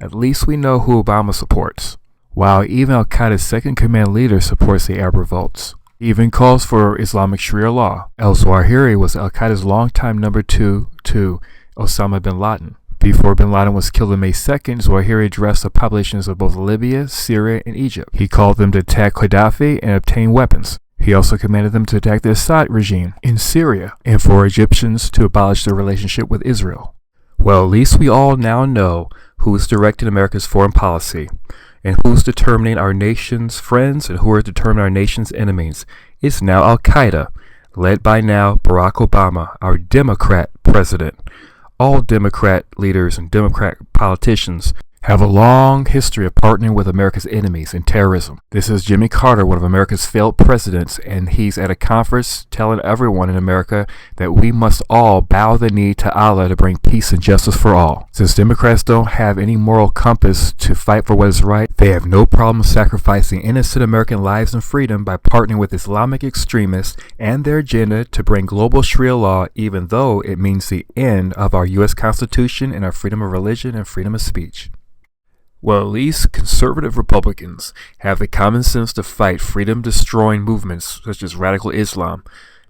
At least we know who Obama supports. While even Al-Qaeda's second-command leader supports the Arab revolts. He even calls for Islamic Sharia law. Al-Zawahiri was Al-Qaeda's longtime number 2 to Osama bin Laden. Before bin Laden was killed on May 2nd, Zawahiri addressed the populations of both Libya, Syria, and Egypt. He called them to attack Gaddafi and obtain weapons. He also commanded them to attack the Assad regime in Syria and for Egyptians to abolish their relationship with Israel. Well, at least we all now know who is directing America's foreign policy and who's determining our nation's friends and who are determining our nation's enemies. It's now Al-Qaeda, led by now Barack Obama, our Democrat president. All Democrat leaders and Democrat politicians have a long history of partnering with America's enemies in terrorism. This is Jimmy Carter, one of America's failed presidents, and he's at a conference telling everyone in America that we must all bow the knee to Allah to bring peace and justice for all. Since Democrats don't have any moral compass to fight for what is right, they have no problem sacrificing innocent American lives and freedom by partnering with Islamic extremists and their agenda to bring global Sharia law, even though it means the end of our U.S. Constitution and our freedom of religion and freedom of speech. Well, at least conservative Republicans have the common sense to fight freedom-destroying movements such as radical Islam.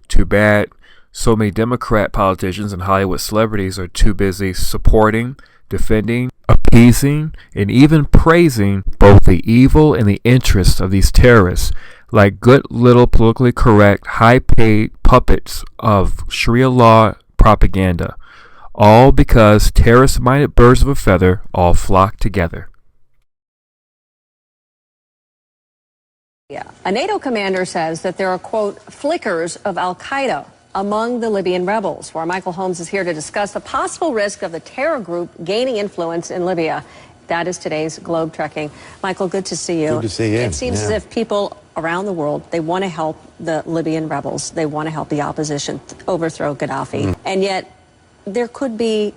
Too bad so many Democrat politicians and Hollywood celebrities are too busy supporting, defending, appeasing, and even praising both the evil and the interests of these terrorists, like good little politically correct, high-paid puppets of Sharia law propaganda, all because terrorist-minded birds of a feather all flock together. A NATO commander says that there are, quote, flickers of Al-Qaeda among the Libyan rebels. Where Michael Holmes is here to discuss the possible risk of the terror group gaining influence in Libya. That is today's Globe Trekking. Michael, good to see you. Good to see you. It seems as if people around the world, they want to help the Libyan rebels. They want to help the opposition overthrow Gaddafi. And yet there could be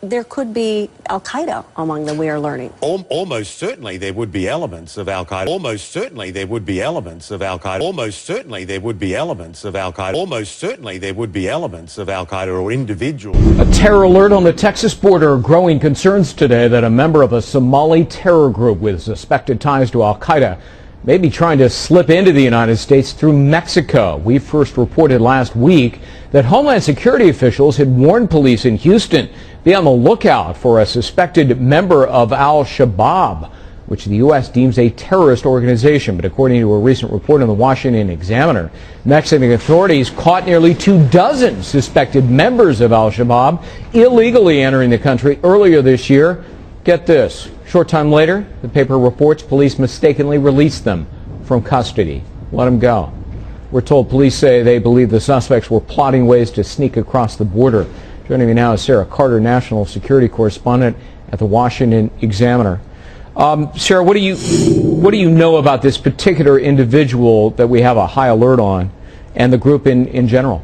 Al-Qaeda among them, we are learning. Almost certainly there would be elements of Al-Qaeda. Almost certainly there would be elements of Al-Qaeda. Almost certainly there would be elements of Al-Qaeda. Almost certainly there would be elements of Al-Qaeda or individuals. A terror alert on the Texas border. Growing concerns today that a member of a Somali terror group with suspected ties to Al-Qaeda may be trying to slip into the United States through Mexico. We first reported last week that Homeland Security officials had warned police in Houston be on the lookout for a suspected member of Al-Shabaab, which the U.S. deems a terrorist organization. But according to a recent report in the Washington Examiner, Mexican authorities caught nearly 24 suspected members of Al-Shabaab illegally entering the country earlier this year. Get this. Short time later, the paper reports police mistakenly released them from custody. Let them go. We're told police say they believe the suspects were plotting ways to sneak across the border. Joining me now is Sarah Carter, national security correspondent at the Washington Examiner. Sarah, what do you know about this particular individual that we have a high alert on, and the group in general?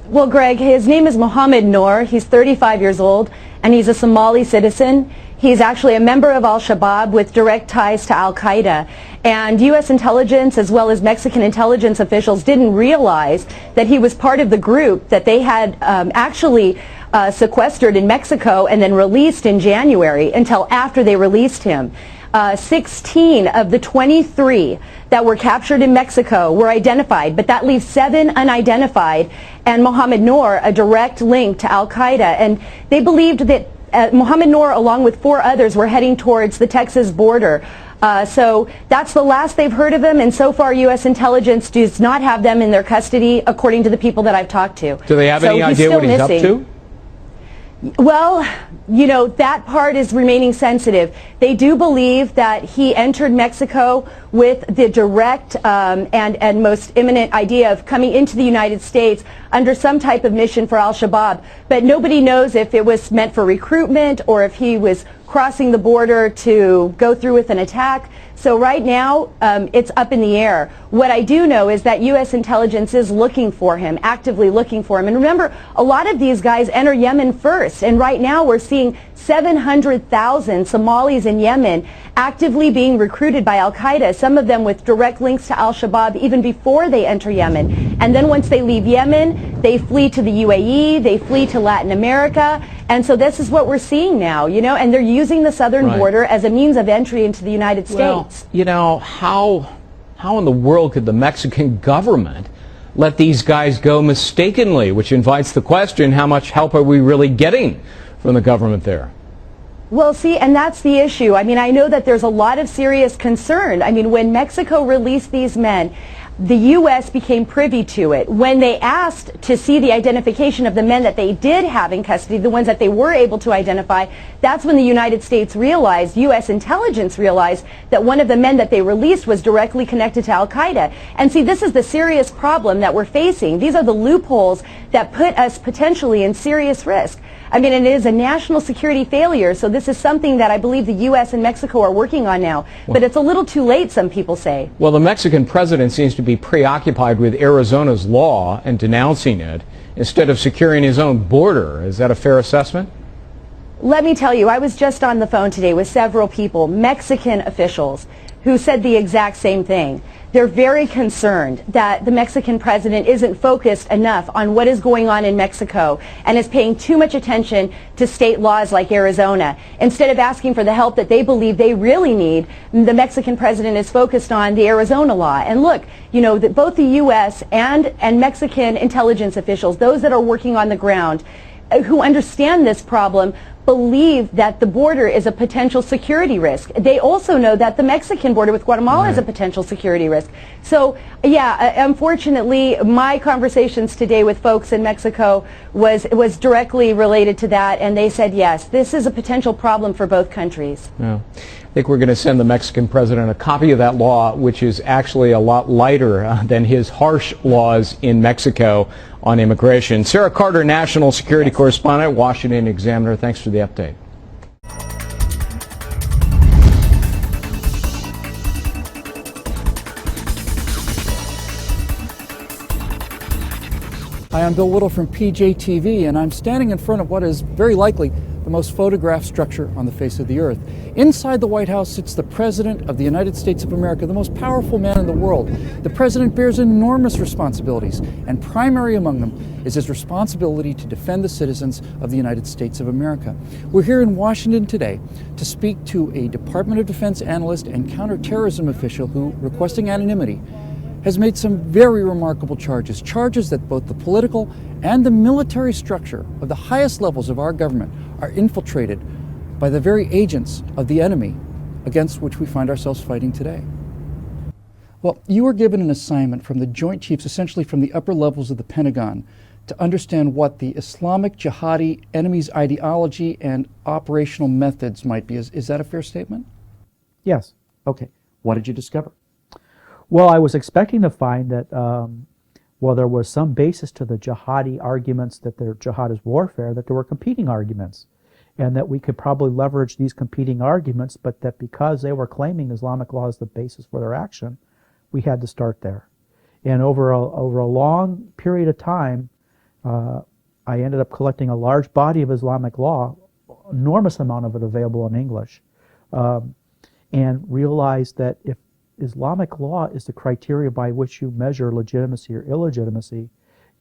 Well, Greg, his name is Mohammed Noor. He's 35 years old, and he's a Somali citizen. He's actually a member of Al-Shabaab with direct ties to Al-Qaeda. And U.S. intelligence as well as Mexican intelligence officials didn't realize that he was part of the group that they had actually sequestered in Mexico and then released in January until after they released him. 16 of the 23 that were captured in Mexico were identified, but that leaves 7 unidentified, and Mohammed Noor a direct link to Al-Qaeda. And they believed that Mohammed Noor, along with 4 others, were heading towards the Texas border. So that's the last they've heard of him, and so far U.S. intelligence does not have them in their custody, according to the people that I've talked to. Do they have any idea what he's up to? Well, you know, that part is remaining sensitive. They do believe that he entered Mexico with the direct and most imminent idea of coming into the United States under some type of mission for Al-Shabaab. But nobody knows if it was meant for recruitment or if he was crossing the border to go through with an attack. So right now, it's up in the air. What I do know is that U.S. intelligence is looking for him, actively looking for him. And remember, a lot of these guys enter Yemen first. And right now we're seeing 700,000 Somalis in Yemen actively being recruited by Al-Qaeda, some of them with direct links to Al-Shabaab even before they enter Yemen. And then once they leave Yemen, they flee to the UAE, they flee to Latin America. And so this is what we're seeing now, you know, and they're using the southern border as a means of entry into the United States. Well, you know, how in the world could the Mexican government let these guys go mistakenly, which invites the question, how much help are we really getting from the government there? Well, see, and that's the issue. I mean, I know that there's a lot of serious concern. I mean, when Mexico released these men, the U.S. became privy to it. When they asked to see the identification of the men that they did have in custody, the ones that they were able to identify, that's when the United States realized, U.S. intelligence realized, that one of the men that they released was directly connected to Al-Qaeda. And see, this is the serious problem that we're facing. These are the loopholes that put us potentially in serious risk. I mean, it is a national security failure, so this is something that I believe the U.S. and Mexico are working on now. But it's a little too late, some people say. Well, the Mexican president seems to be preoccupied with Arizona's law and denouncing it instead of securing his own border. Is that a fair assessment? Let me tell you, I was just on the phone today with several people, Mexican officials, who said the exact same thing. They're very concerned that the Mexican president isn't focused enough on what is going on in Mexico and is paying too much attention to state laws like Arizona. Instead of asking for the help that they believe they really need, the Mexican president is focused on the Arizona law. And look, you know, that both the U.S. and Mexican intelligence officials, those that are working on the ground, who understand this problem, believe that the border is a potential security risk. They also know that the Mexican border with Guatemala is a potential security risk. So, yeah, unfortunately, my conversations today with folks in Mexico was directly related to that, and they said, yes, this is a potential problem for both countries. Yeah. I think we're going to send the Mexican president a copy of that law, which is actually a lot lighter than his harsh laws in Mexico on immigration. Sarah Carter, national security correspondent, Washington Examiner. Thanks for the update. Hi, I'm Bill Whittle from PJTV, and I'm standing in front of what is very likely the most photographed structure on the face of the earth. Inside the White House sits the President of the United States of America, the most powerful man in the world. The President bears enormous responsibilities, and primary among them is his responsibility to defend the citizens of the United States of America. We're here in Washington today to speak to a Department of Defense analyst and counterterrorism official who, requesting anonymity, has made some very remarkable charges that both the political and the military structure of the highest levels of our government are infiltrated by the very agents of the enemy against which we find ourselves fighting today. Well, you were given an assignment from the Joint Chiefs, essentially from the upper levels of the Pentagon, to understand what the Islamic Jihadi enemy's ideology and operational methods might be. Is that a fair statement? Yes. Okay. What did you discover? Well, I was expecting to find that, there was some basis to the jihadi arguments that jihad is warfare, that there were competing arguments, and that we could probably leverage these competing arguments, but that because they were claiming Islamic law as the basis for their action, we had to start there. And over a long period of time, I ended up collecting a large body of Islamic law, enormous amount of it available in English, and realized that if Islamic law is the criteria by which you measure legitimacy or illegitimacy,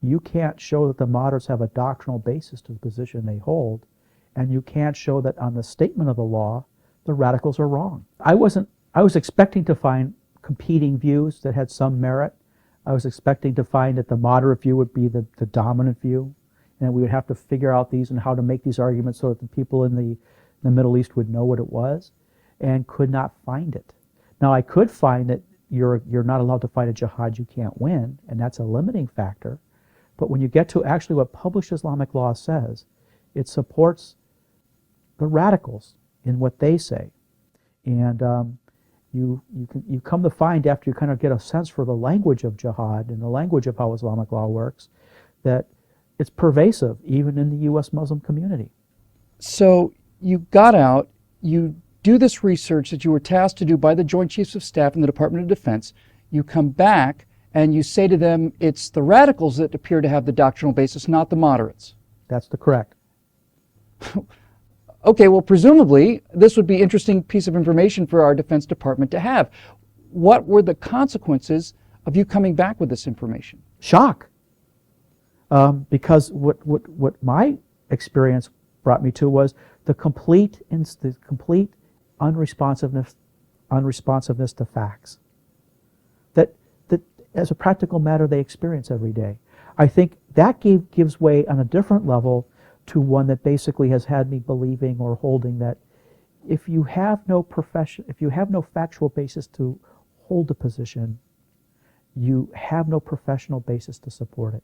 you can't show that the moderates have a doctrinal basis to the position they hold, and you can't show that on the statement of the law, the radicals are wrong. I was expecting to find competing views that had some merit. I was expecting to find that the moderate view would be the dominant view, and we would have to figure out these and how to make these arguments so that the people in the Middle East would know what it was, and could not find it. Now, I could find that you're not allowed to fight a jihad you can't win, and that's a limiting factor. But when you get to actually what published Islamic law says, it supports the radicals in what they say. And you come to find, after you kind of get a sense for the language of jihad and the language of how Islamic law works, that it's pervasive even in the U.S. Muslim community. So you got out, you do this research that you were tasked to do by the Joint Chiefs of Staff in the Department of Defense. You come back and you say to them, it's the radicals that appear to have the doctrinal basis, not the moderates. That's correct. Okay, well, presumably, this would be an interesting piece of information for our Defense Department to have. What were the consequences of you coming back with this information? Shock. Because what my experience brought me to was the complete unresponsiveness to facts that as a practical matter they experience every day. I think that gives way on a different level to one that basically has had me believing or holding that if you have no factual basis to hold a position, you have no professional basis to support it.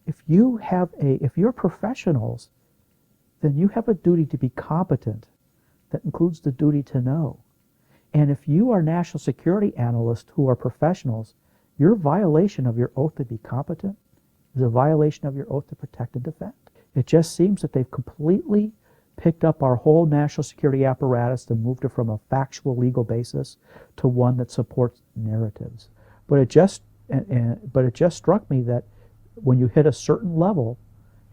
If you're professionals, then you have a duty to be competent. That includes the duty to know. And if you are national security analysts who are professionals, your violation of your oath to be competent is a violation of your oath to protect and defend. It just seems that they've completely picked up our whole national security apparatus and moved it from a factual legal basis to one that supports narratives. But it just struck me that when you hit a certain level,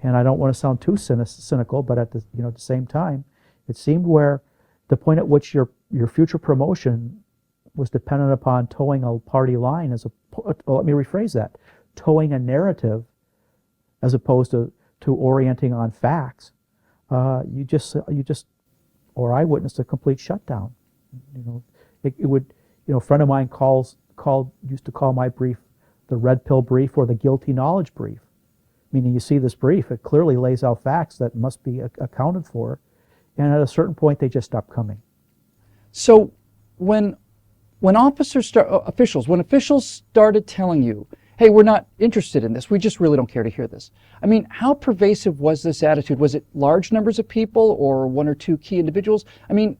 and I don't want to sound too cynical, but at the same time, it seemed where the point at which your future promotion was dependent upon towing a party line let me rephrase that, towing a narrative as opposed to orienting on facts, or I witnessed a complete shutdown. A friend of mine used to call my brief the red pill brief or the guilty knowledge brief. Meaning you see this brief, it clearly lays out facts that must be accounted for, and at a certain point they just stopped coming. So when officials started telling you, hey, we're not interested in this, we just really don't care to hear this. I mean, how pervasive was this attitude? Was it large numbers of people or one or two key individuals? I mean,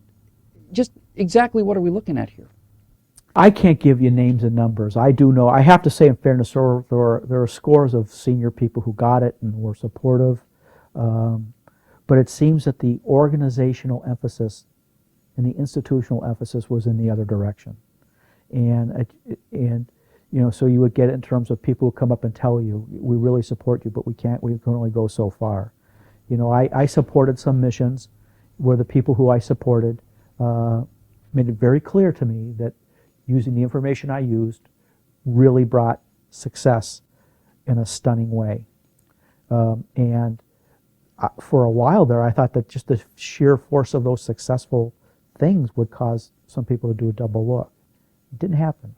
just exactly what are we looking at here? I can't give you names and numbers. I do know, I have to say in fairness, there are scores of senior people who got it and were supportive. But it seems that the organizational emphasis and the institutional emphasis was in the other direction. And you know, so you would get it in terms of people who come up and tell you, we really support you, but we can only go so far. You know, I supported some missions where the people who I supported made it very clear to me that using the information I used really brought success in a stunning way. For a while there, I thought that just the sheer force of those successful things would cause some people to do a double look. It didn't happen.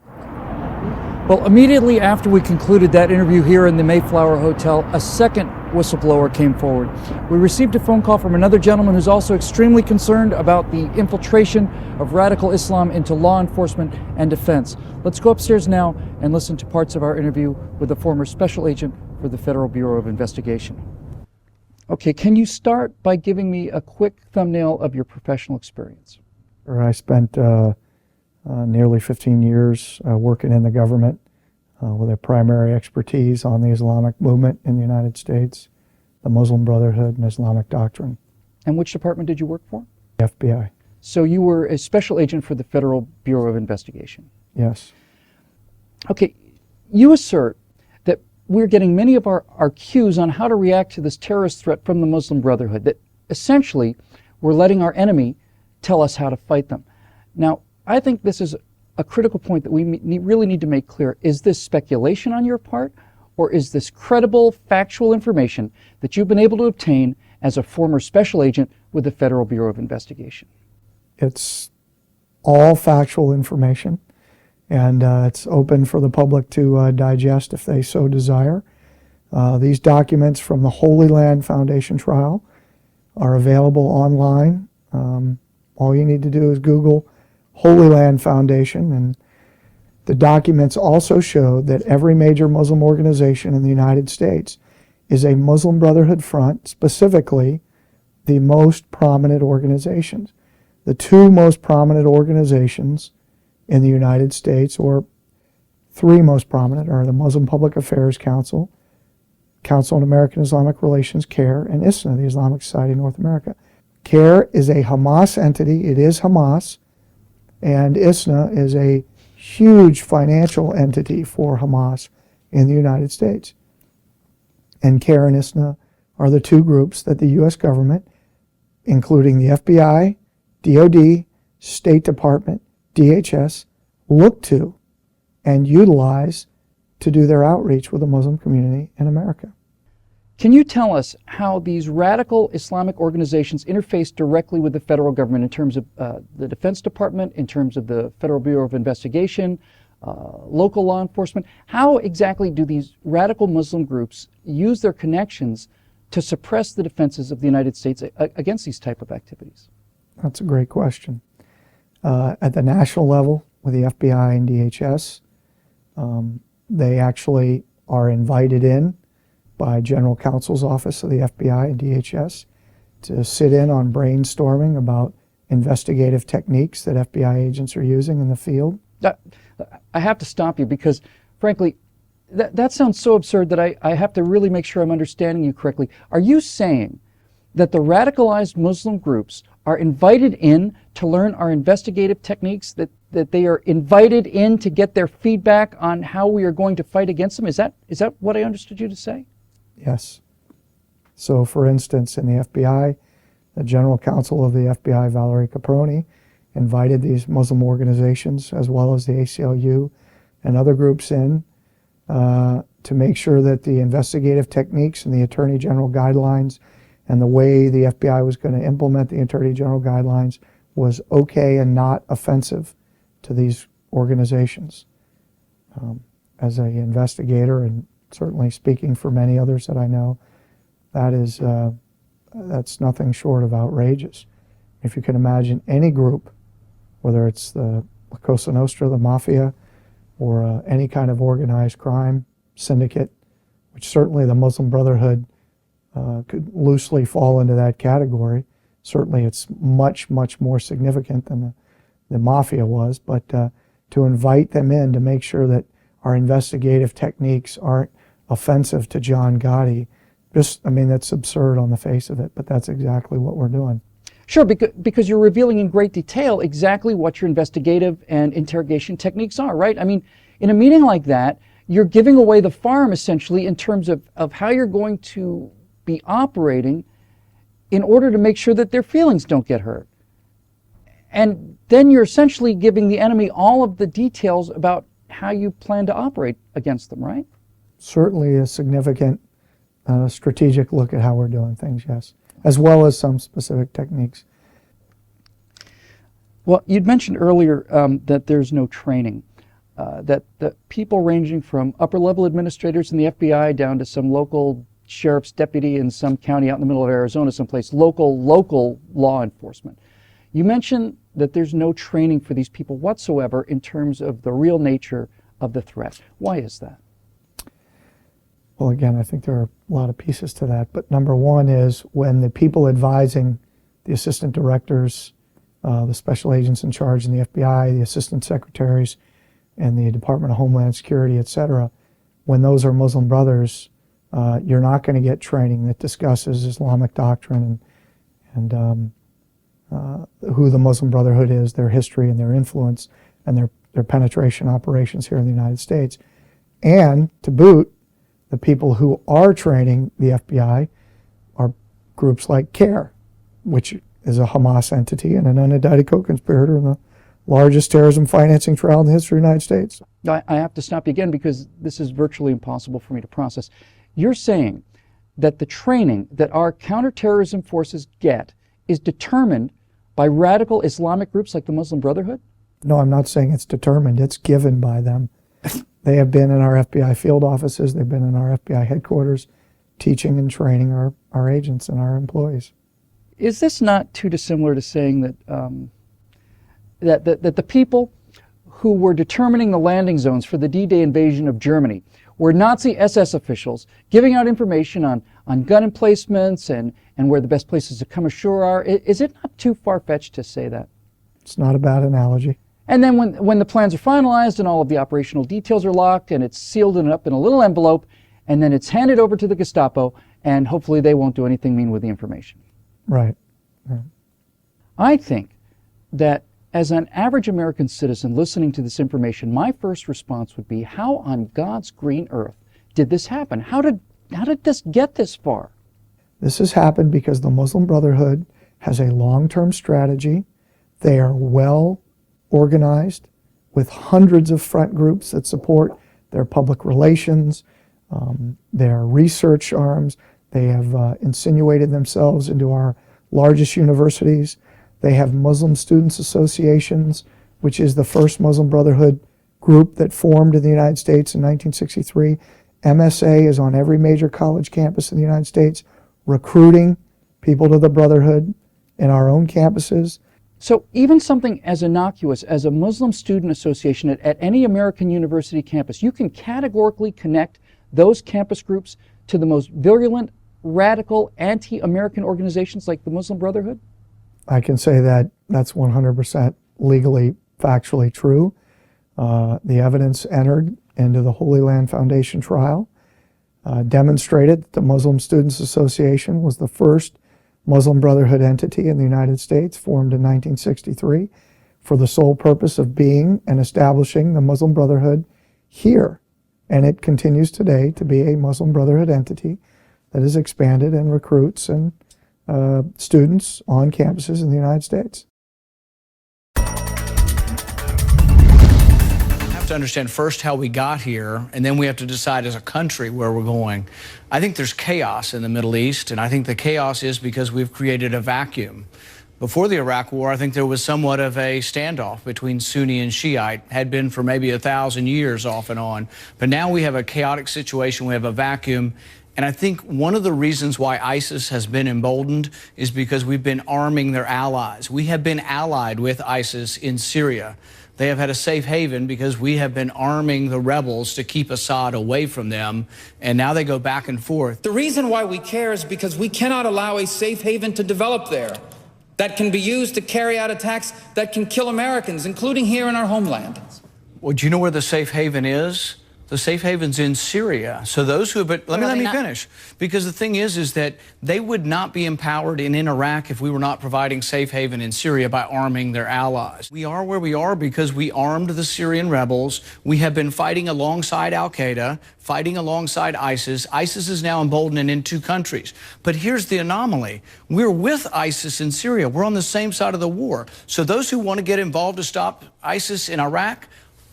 Well, immediately after we concluded that interview here in the Mayflower Hotel, a second whistleblower came forward. We received a phone call from another gentleman who's also extremely concerned about the infiltration of radical Islam into law enforcement and defense. Let's go upstairs now and listen to parts of our interview with a former special agent for the Federal Bureau of Investigation. Okay, can you start by giving me a quick thumbnail of your professional experience? I spent nearly 15 years working in the government with a primary expertise on the Islamic movement in the United States, the Muslim Brotherhood, and Islamic doctrine. And which department did you work for? The FBI. So you were a special agent for the Federal Bureau of Investigation? Yes. Okay, you assert that we're getting many of our cues on how to react to this terrorist threat from the Muslim Brotherhood, that essentially we're letting our enemy tell us how to fight them. Now, I think this is a critical point that we really need to make clear. Is this speculation on your part, or is this credible, factual information that you've been able to obtain as a former special agent with the Federal Bureau of Investigation? It's all factual information, and it's open for the public to digest if they so desire. These documents from the Holy Land Foundation trial are available online. All you need to do is Google Holy Land Foundation, and the documents also show that every major Muslim organization in the United States is a Muslim Brotherhood front, specifically the most prominent organizations. The two most prominent organizations in the United States, or three most prominent, are the Muslim Public Affairs Council, Council on American Islamic Relations, CAIR, and ISNA, the Islamic Society of North America. CAIR is a Hamas entity. It is Hamas. And ISNA is a huge financial entity for Hamas in the United States. And CAIR and ISNA are the two groups that the U.S. government, including the FBI, DOD, State Department, DHS, look to and utilize to do their outreach with the Muslim community in America. Can you tell us how these radical Islamic organizations interface directly with the federal government in terms of the Defense Department, in terms of the Federal Bureau of Investigation, local law enforcement? How exactly do these radical Muslim groups use their connections to suppress the defenses of the United States against these type of activities? That's a great question. At the national level, with the FBI and DHS, they actually are invited in by General Counsel's Office of the FBI and DHS to sit in on brainstorming about investigative techniques that FBI agents are using in the field. I have to stop you because, frankly, that sounds so absurd that I have to really make sure I'm understanding you correctly. Are you saying that the radicalized Muslim groups are invited in to learn our investigative techniques, that they are invited in to get their feedback on how we are going to fight against them? Is that what I understood you to say? Yes. So, for instance, in the FBI, the General Counsel of the FBI, Valerie Caproni, invited these Muslim organizations, as well as the ACLU and other groups in, to make sure that the investigative techniques and the Attorney General guidelines and the way the FBI was going to implement the Attorney General guidelines was okay and not offensive to these organizations. As an investigator, and certainly speaking for many others that I know, that's nothing short of outrageous. If you can imagine any group, whether it's the La Cosa Nostra, the mafia, or any kind of organized crime syndicate, which certainly the Muslim Brotherhood could loosely fall into that category. Certainly it's much, much more significant than the mafia was, but to invite them in to make sure that our investigative techniques aren't offensive to John Gotti, that's absurd on the face of it, but that's exactly what we're doing. Sure, because you're revealing in great detail exactly what your investigative and interrogation techniques are, right? I mean, in a meeting like that, you're giving away the farm essentially in terms of how you're going to be operating in order to make sure that their feelings don't get hurt. And then you're essentially giving the enemy all of the details about how you plan to operate against them, right? Certainly a significant strategic look at how we're doing things, yes, as well as some specific techniques. Well, you'd mentioned earlier that there's no training, that people ranging from upper-level administrators in the FBI down to some local sheriff's deputy in some county out in the middle of Arizona, someplace, local law enforcement. You mentioned that there's no training for these people whatsoever in terms of the real nature of the threat. Why is that? Well, again, I think there are a lot of pieces to that, but number one is when the people advising the assistant directors, the special agents in charge in the FBI, the assistant secretaries, and the Department of Homeland Security, et cetera, when those are Muslim brothers, you're not going to get training that discusses Islamic doctrine and who the Muslim Brotherhood is, their history and their influence, and their penetration operations here in the United States. And to boot, the people who are training the FBI are groups like CARE, which is a Hamas entity and an unindicted co-conspirator in the largest terrorism financing trial in the history of the United States. I have to stop you again because this is virtually impossible for me to process. You're saying that the training that our counterterrorism forces get is determined by radical Islamic groups like the Muslim Brotherhood? No, I'm not saying it's determined. It's given by them. They have been in our FBI field offices. They've been in our FBI headquarters teaching and training our agents and our employees. Is this not too dissimilar to saying that that the people who were determining the landing zones for the D-Day invasion of Germany were Nazi SS officials giving out information on gun emplacements and where the best places to come ashore are? Is it not too far-fetched to say that? It's not a bad analogy. And then when the plans are finalized and all of the operational details are locked and it's sealed and up in a little envelope, and then it's handed over to the Gestapo, and hopefully they won't do anything mean with the information. Right. I think that as an average American citizen listening to this information, my first response would be, how on God's green earth did this happen? How did this get this far? This has happened because the Muslim Brotherhood has a long-term strategy. They are well organized with hundreds of front groups that support their public relations, their research arms. They have insinuated themselves into our largest universities. They have Muslim Students Associations, which is the first Muslim Brotherhood group that formed in the United States in 1963. MSA is on every major college campus in the United States, recruiting people to the Brotherhood in our own campuses. So even something as innocuous as a Muslim Student Association at any American university campus, you can categorically connect those campus groups to the most virulent, radical, anti-American organizations like the Muslim Brotherhood? I can say that that's 100% legally, factually true. The evidence entered into the Holy Land Foundation trial demonstrated that the Muslim Students Association was the first Muslim Brotherhood entity in the United States, formed in 1963 for the sole purpose of being and establishing the Muslim Brotherhood here. And it continues today to be a Muslim Brotherhood entity that has expanded and recruits and students on campuses in the United States. To understand first how we got here, and then we have to decide as a country where we're going. I think there's chaos in the Middle East, and I think the chaos is because we've created a vacuum. Before the Iraq War, I think there was somewhat of a standoff between Sunni and Shiite, had been for maybe 1,000 years off and on. But now we have a chaotic situation, we have a vacuum, And I think one of the reasons why ISIS has been emboldened is because we've been arming their allies. We have been allied with ISIS in Syria. They have had a safe haven because we have been arming the rebels to keep Assad away from them, and now they go back and forth. The reason why we care is because we cannot allow a safe haven to develop there that can be used to carry out attacks that can kill Americans, including here in our homeland. Well, do you know where the safe haven is? The safe haven's in Syria. So those who have been, let me finish. Because the thing is that they would not be empowered in Iraq if we were not providing safe haven in Syria by arming their allies. We are where we are because we armed the Syrian rebels. We have been fighting alongside Al-Qaeda, fighting alongside ISIS. ISIS is now emboldened in 2 countries. But here's the anomaly. We're with ISIS in Syria. We're on the same side of the war. So those who want to get involved to stop ISIS in Iraq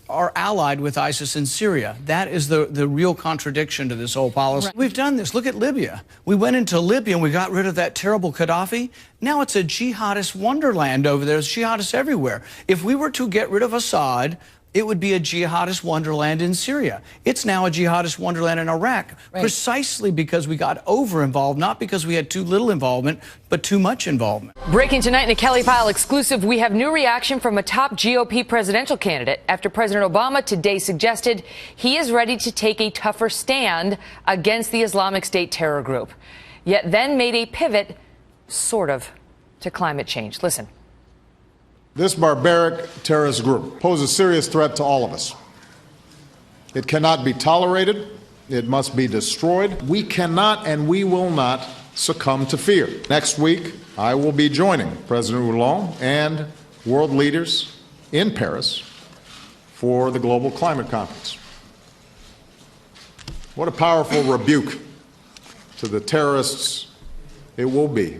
are allied with ISIS in Syria. That is the real contradiction to this whole policy. Right. We've done this. Look at Libya. We went into Libya and we got rid of that terrible Gaddafi. Now it's a jihadist wonderland over there. There's jihadists everywhere. If we were to get rid of Assad, it would be a jihadist wonderland in Syria. It's now a jihadist wonderland in Iraq, precisely because we got over-involved, not because we had too little involvement, but too much involvement. Breaking tonight in a Kelly Pyle exclusive, we have new reaction from a top GOP presidential candidate after President Obama today suggested he is ready to take a tougher stand against the Islamic State terror group, yet then made a pivot, sort of, to climate change. Listen. This barbaric terrorist group poses a serious threat to all of us. It cannot be tolerated. It must be destroyed. We cannot and we will not succumb to fear. Next week, I will be joining President Hollande and world leaders in Paris for the Global Climate Conference. What a powerful rebuke to the terrorists it will be.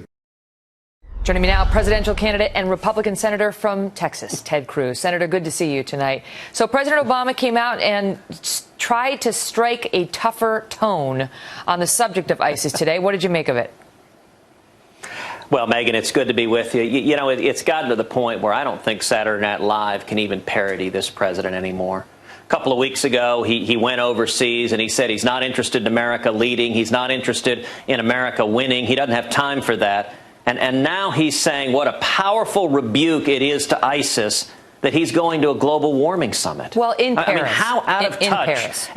Joining me now, presidential candidate and Republican senator from Texas, Ted Cruz. Senator, good to see you tonight. So President Obama came out and tried to strike a tougher tone on the subject of ISIS today. What did you make of it? Well, Megan, it's good to be with you. You know, it's gotten to the point where I don't think Saturday Night Live can even parody this president anymore. A couple of weeks ago, he went overseas and he said he's not interested in America leading. He's not interested in America winning. He doesn't have time for that. And now he's saying what a powerful rebuke it is to ISIS that he's going to a global warming summit. Well, in Paris. I mean, how out of touch. In Paris.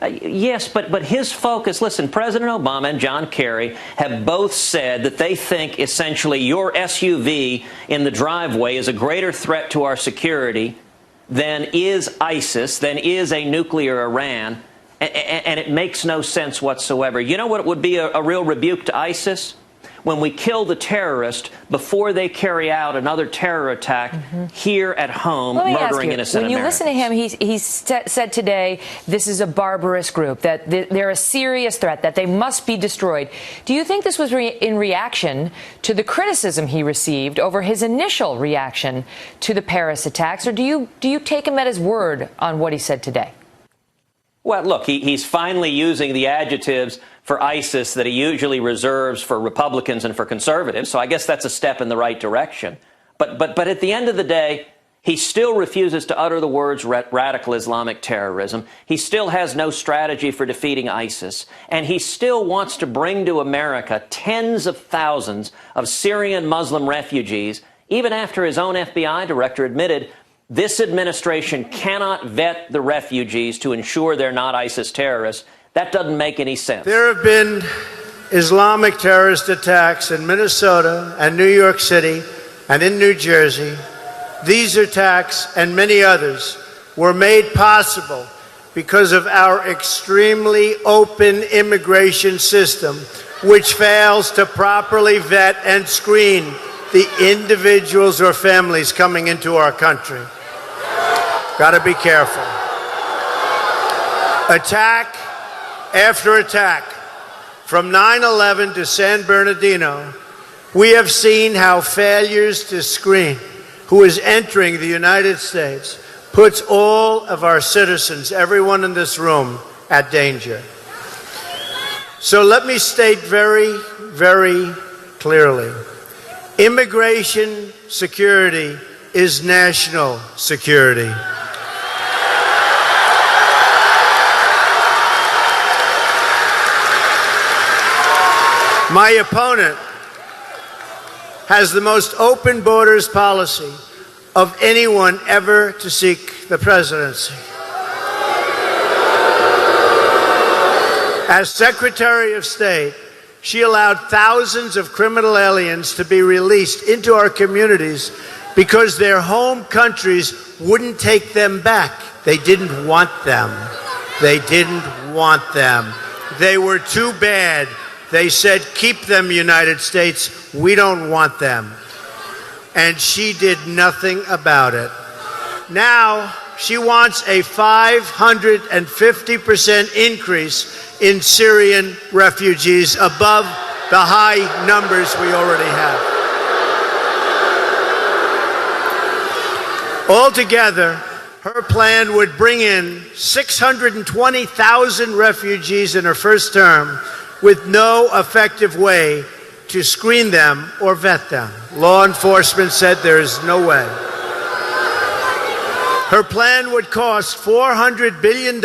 And yes, but his focus, listen, President Obama and John Kerry have both said that they think essentially your SUV in the driveway is a greater threat to our security than is ISIS, than is a nuclear Iran. And it makes no sense whatsoever. You know what would be a real rebuke to ISIS? When we kill the terrorist before they carry out another terror attack here at home, murdering innocent Americans. When you listen to him, he said today this is a barbarous group, that they're a serious threat, that they must be destroyed. Do you think this was in reaction to the criticism he received over his initial reaction to the Paris attacks, or do you take him at his word on what he said today? Well, look, he's finally using the adjectives for ISIS that he usually reserves for Republicans and for conservatives. So I guess that's a step in the right direction. But at the end of the day, he still refuses to utter the words radical Islamic terrorism. He still has no strategy for defeating ISIS. And he still wants to bring to America tens of thousands of Syrian Muslim refugees, even after his own FBI director admitted this administration cannot vet the refugees to ensure they're not ISIS terrorists. That doesn't make any sense. There have been Islamic terrorist attacks in Minnesota and New York City and in New Jersey. These attacks and many others were made possible because of our extremely open immigration system, which fails to properly vet and screen the individuals or families coming into our country. Got to be careful. Attack after attack, from 9/11 to San Bernardino, we have seen how failures to screen who is entering the United States puts all of our citizens, everyone in this room, at danger. So let me state very, very clearly, immigration security is national security. My opponent has the most open borders policy of anyone ever to seek the presidency. As Secretary of State, she allowed thousands of criminal aliens to be released into our communities because their home countries wouldn't take them back. They didn't want them. They didn't want them. They were too bad. They said, keep them, United States. We don't want them. And she did nothing about it. Now she wants a 550% increase in Syrian refugees above the high numbers we already have. Altogether, her plan would bring in 620,000 refugees in her first term with no effective way to screen them or vet them. Law enforcement said there is no way. Her plan would cost $400 billion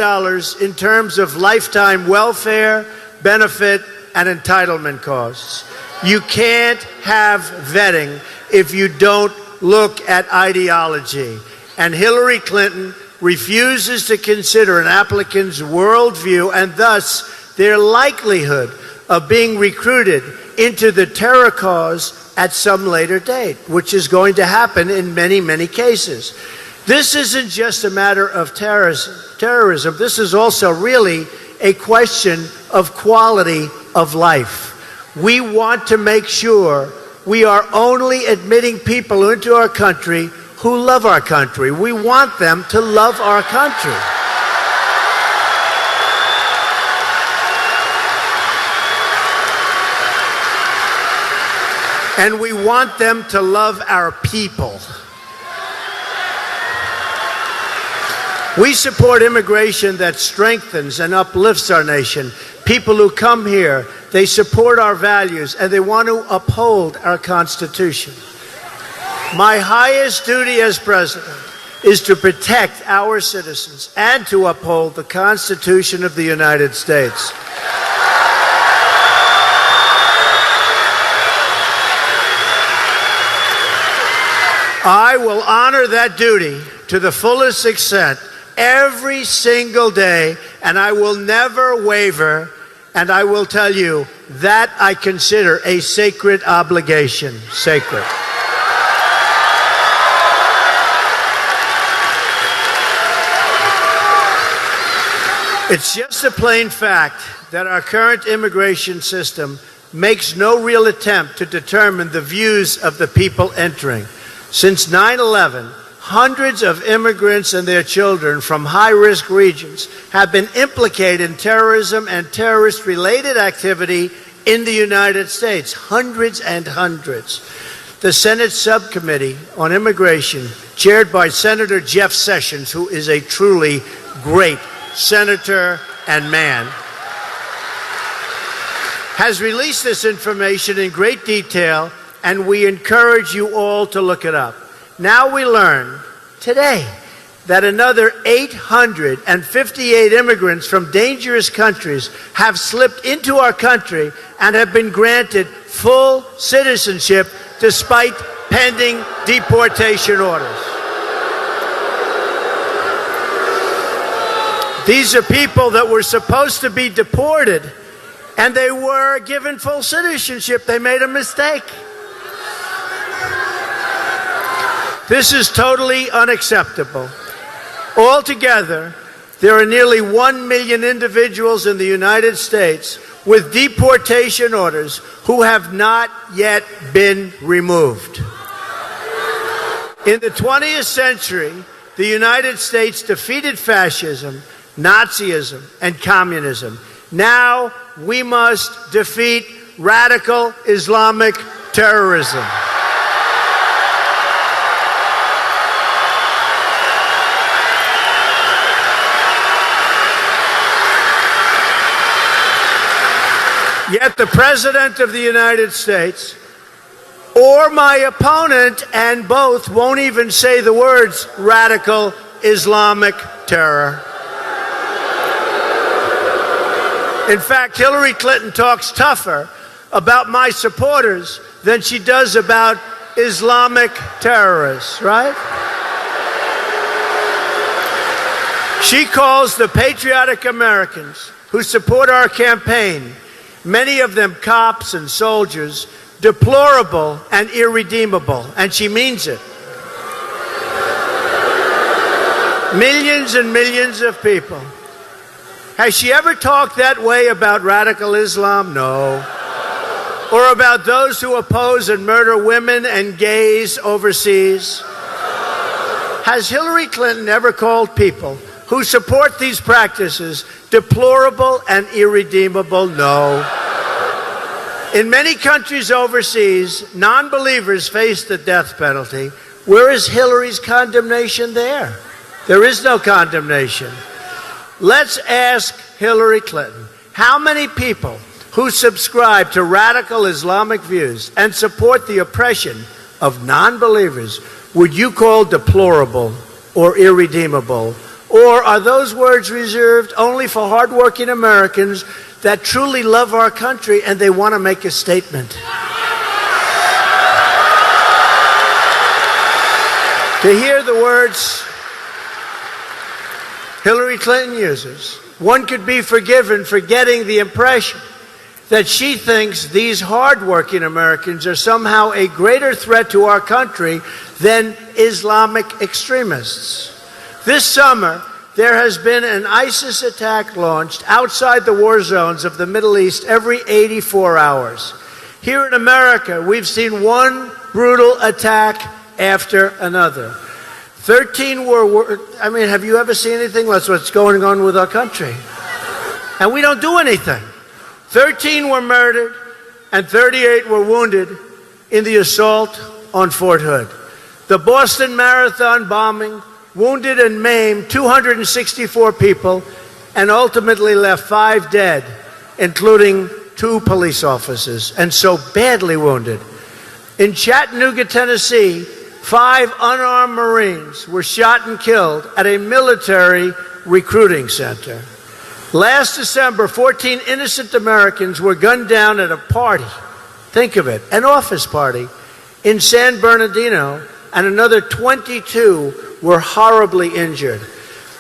in terms of lifetime welfare, benefit, and entitlement costs. You can't have vetting if you don't look at ideology. And Hillary Clinton refuses to consider an applicant's worldview and thus their likelihood of being recruited into the terror cause at some later date, which is going to happen in many, many cases. This isn't just a matter of terrorism. This is also really a question of quality of life. We want to make sure we are only admitting people into our country who love our country. We want them to love our country. And we want them to love our people. We support immigration that strengthens and uplifts our nation. People who come here, they support our values and they want to uphold our Constitution. My highest duty as president is to protect our citizens and to uphold the Constitution of the United States. I will honor that duty to the fullest extent every single day, and I will never waver, and I will tell you that I consider a sacred obligation. Sacred. It's just a plain fact that our current immigration system makes no real attempt to determine the views of the people entering. Since 9/11, hundreds of immigrants and their children from high-risk regions have been implicated in terrorism and terrorist-related activity in the United States. Hundreds and hundreds. The Senate Subcommittee on Immigration, chaired by Senator Jeff Sessions, who is a truly great senator and man, has released this information in great detail, and we encourage you all to look it up. Now we learn today that another 858 immigrants from dangerous countries have slipped into our country and have been granted full citizenship despite pending deportation orders. These are people that were supposed to be deported, and they were given full citizenship. They made a mistake. This is totally unacceptable. Altogether, there are nearly 1 million individuals in the United States with deportation orders who have not yet been removed. In the 20th century, the United States defeated fascism, Nazism, and communism. Now we must defeat radical Islamic terrorism. Yet the President of the United States or my opponent, and both, won't even say the words radical Islamic terror. In fact, Hillary Clinton talks tougher about my supporters than she does about Islamic terrorists, right? She calls the patriotic Americans who support our campaign, many of them cops and soldiers, deplorable and irredeemable, and she means it. Millions and millions of people. Has she ever talked that way about radical Islam? No. Or about those who oppose and murder women and gays overseas? Has Hillary Clinton ever called people who support these practices deplorable and irredeemable? No. In many countries overseas, non-believers face the death penalty. Where is Hillary's condemnation there? There is no condemnation. Let's ask Hillary Clinton, how many people who subscribe to radical Islamic views and support the oppression of non-believers would you call deplorable or irredeemable? Or are those words reserved only for hardworking Americans that truly love our country and they want to make a statement? To hear the words Hillary Clinton uses, one could be forgiven for getting the impression that she thinks these hardworking Americans are somehow a greater threat to our country than Islamic extremists. This summer, there has been an ISIS attack launched outside the war zones of the Middle East every 84 hours. Here in America, we've seen one brutal attack after another. 13 were, have you ever seen anything? That's what's going on with our country. And we don't do anything. 13 were murdered and 38 were wounded in the assault on Fort Hood. The Boston Marathon bombing wounded and maimed 264 people and ultimately left 5 dead, including 2 police officers, and so badly wounded. In Chattanooga, Tennessee, 5 unarmed Marines were shot and killed at a military recruiting center. Last December, 14 innocent Americans were gunned down at a party. Think of it, an office party in San Bernardino, and another 22 were horribly injured.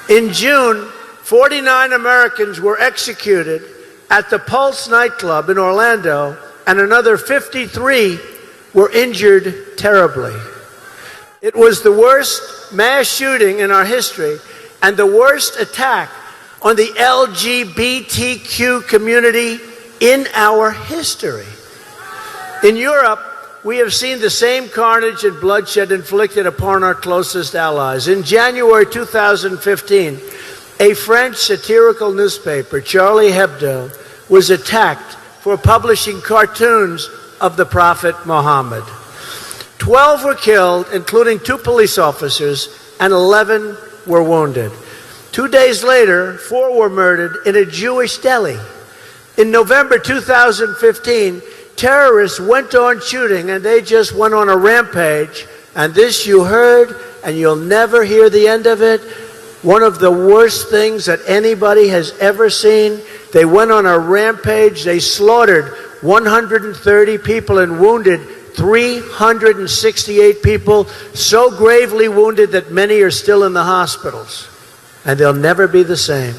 In June, 49 Americans were executed at the Pulse nightclub in Orlando, and another 53 were injured terribly. It was the worst mass shooting in our history and the worst attack on the LGBTQ community in our history. In Europe, we have seen the same carnage and bloodshed inflicted upon our closest allies. In January 2015, a French satirical newspaper, Charlie Hebdo, was attacked for publishing cartoons of the Prophet Muhammad. 12 were killed, including 2 police officers, and 11 were wounded. 2 days later, 4 were murdered in a Jewish deli. In November 2015, terrorists went on shooting, and they just went on a rampage. And this you heard, and you'll never hear the end of it. One of the worst things that anybody has ever seen. They went on a rampage. They slaughtered 130 people and wounded 368 people, so gravely wounded that many are still in the hospitals. And they'll never be the same.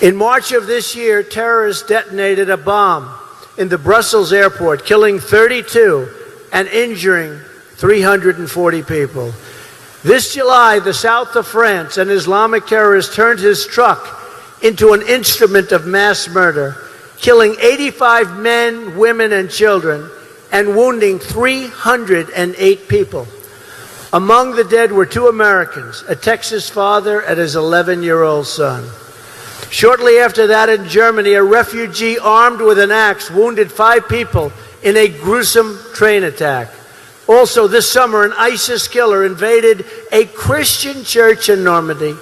In March of this year, terrorists detonated a bomb in the Brussels airport, killing 32 and injuring 340 people. This July, the south of France, an Islamic terrorist turned his truck into an instrument of mass murder, killing 85 men, women, and children, and wounding 308 people. Among the dead were 2 Americans, a Texas father and his 11-year-old son. Shortly after that, in Germany, a refugee armed with an axe wounded 5 people in a gruesome train attack. Also this summer, an ISIS killer invaded a Christian church in Normandy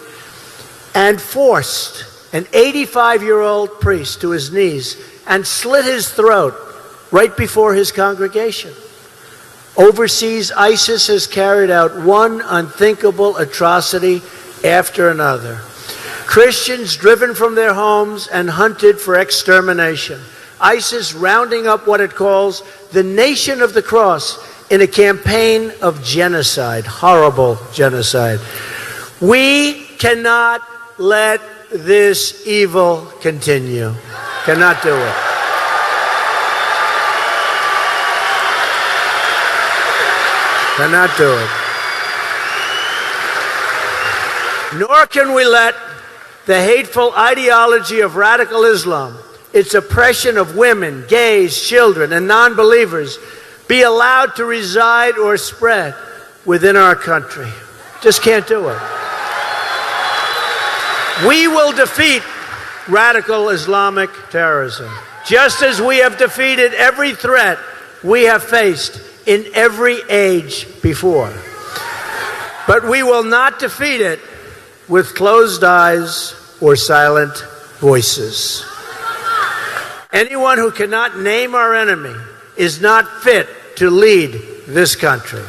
and forced an 85-year-old priest to his knees and slit his throat right before his congregation. Overseas, ISIS has carried out one unthinkable atrocity after another. Christians driven from their homes and hunted for extermination. ISIS rounding up what it calls the Nation of the Cross in a campaign of genocide, horrible genocide. We cannot let this evil continue. Cannot do it. Cannot do it. Nor can we let the hateful ideology of radical Islam, its oppression of women, gays, children, and non-believers, be allowed to reside or spread within our country. Just can't do it. We will defeat radical Islamic terrorism, just as we have defeated every threat we have faced in every age before. But we will not defeat it with closed eyes or silent voices. Anyone who cannot name our enemy is not fit to lead this country.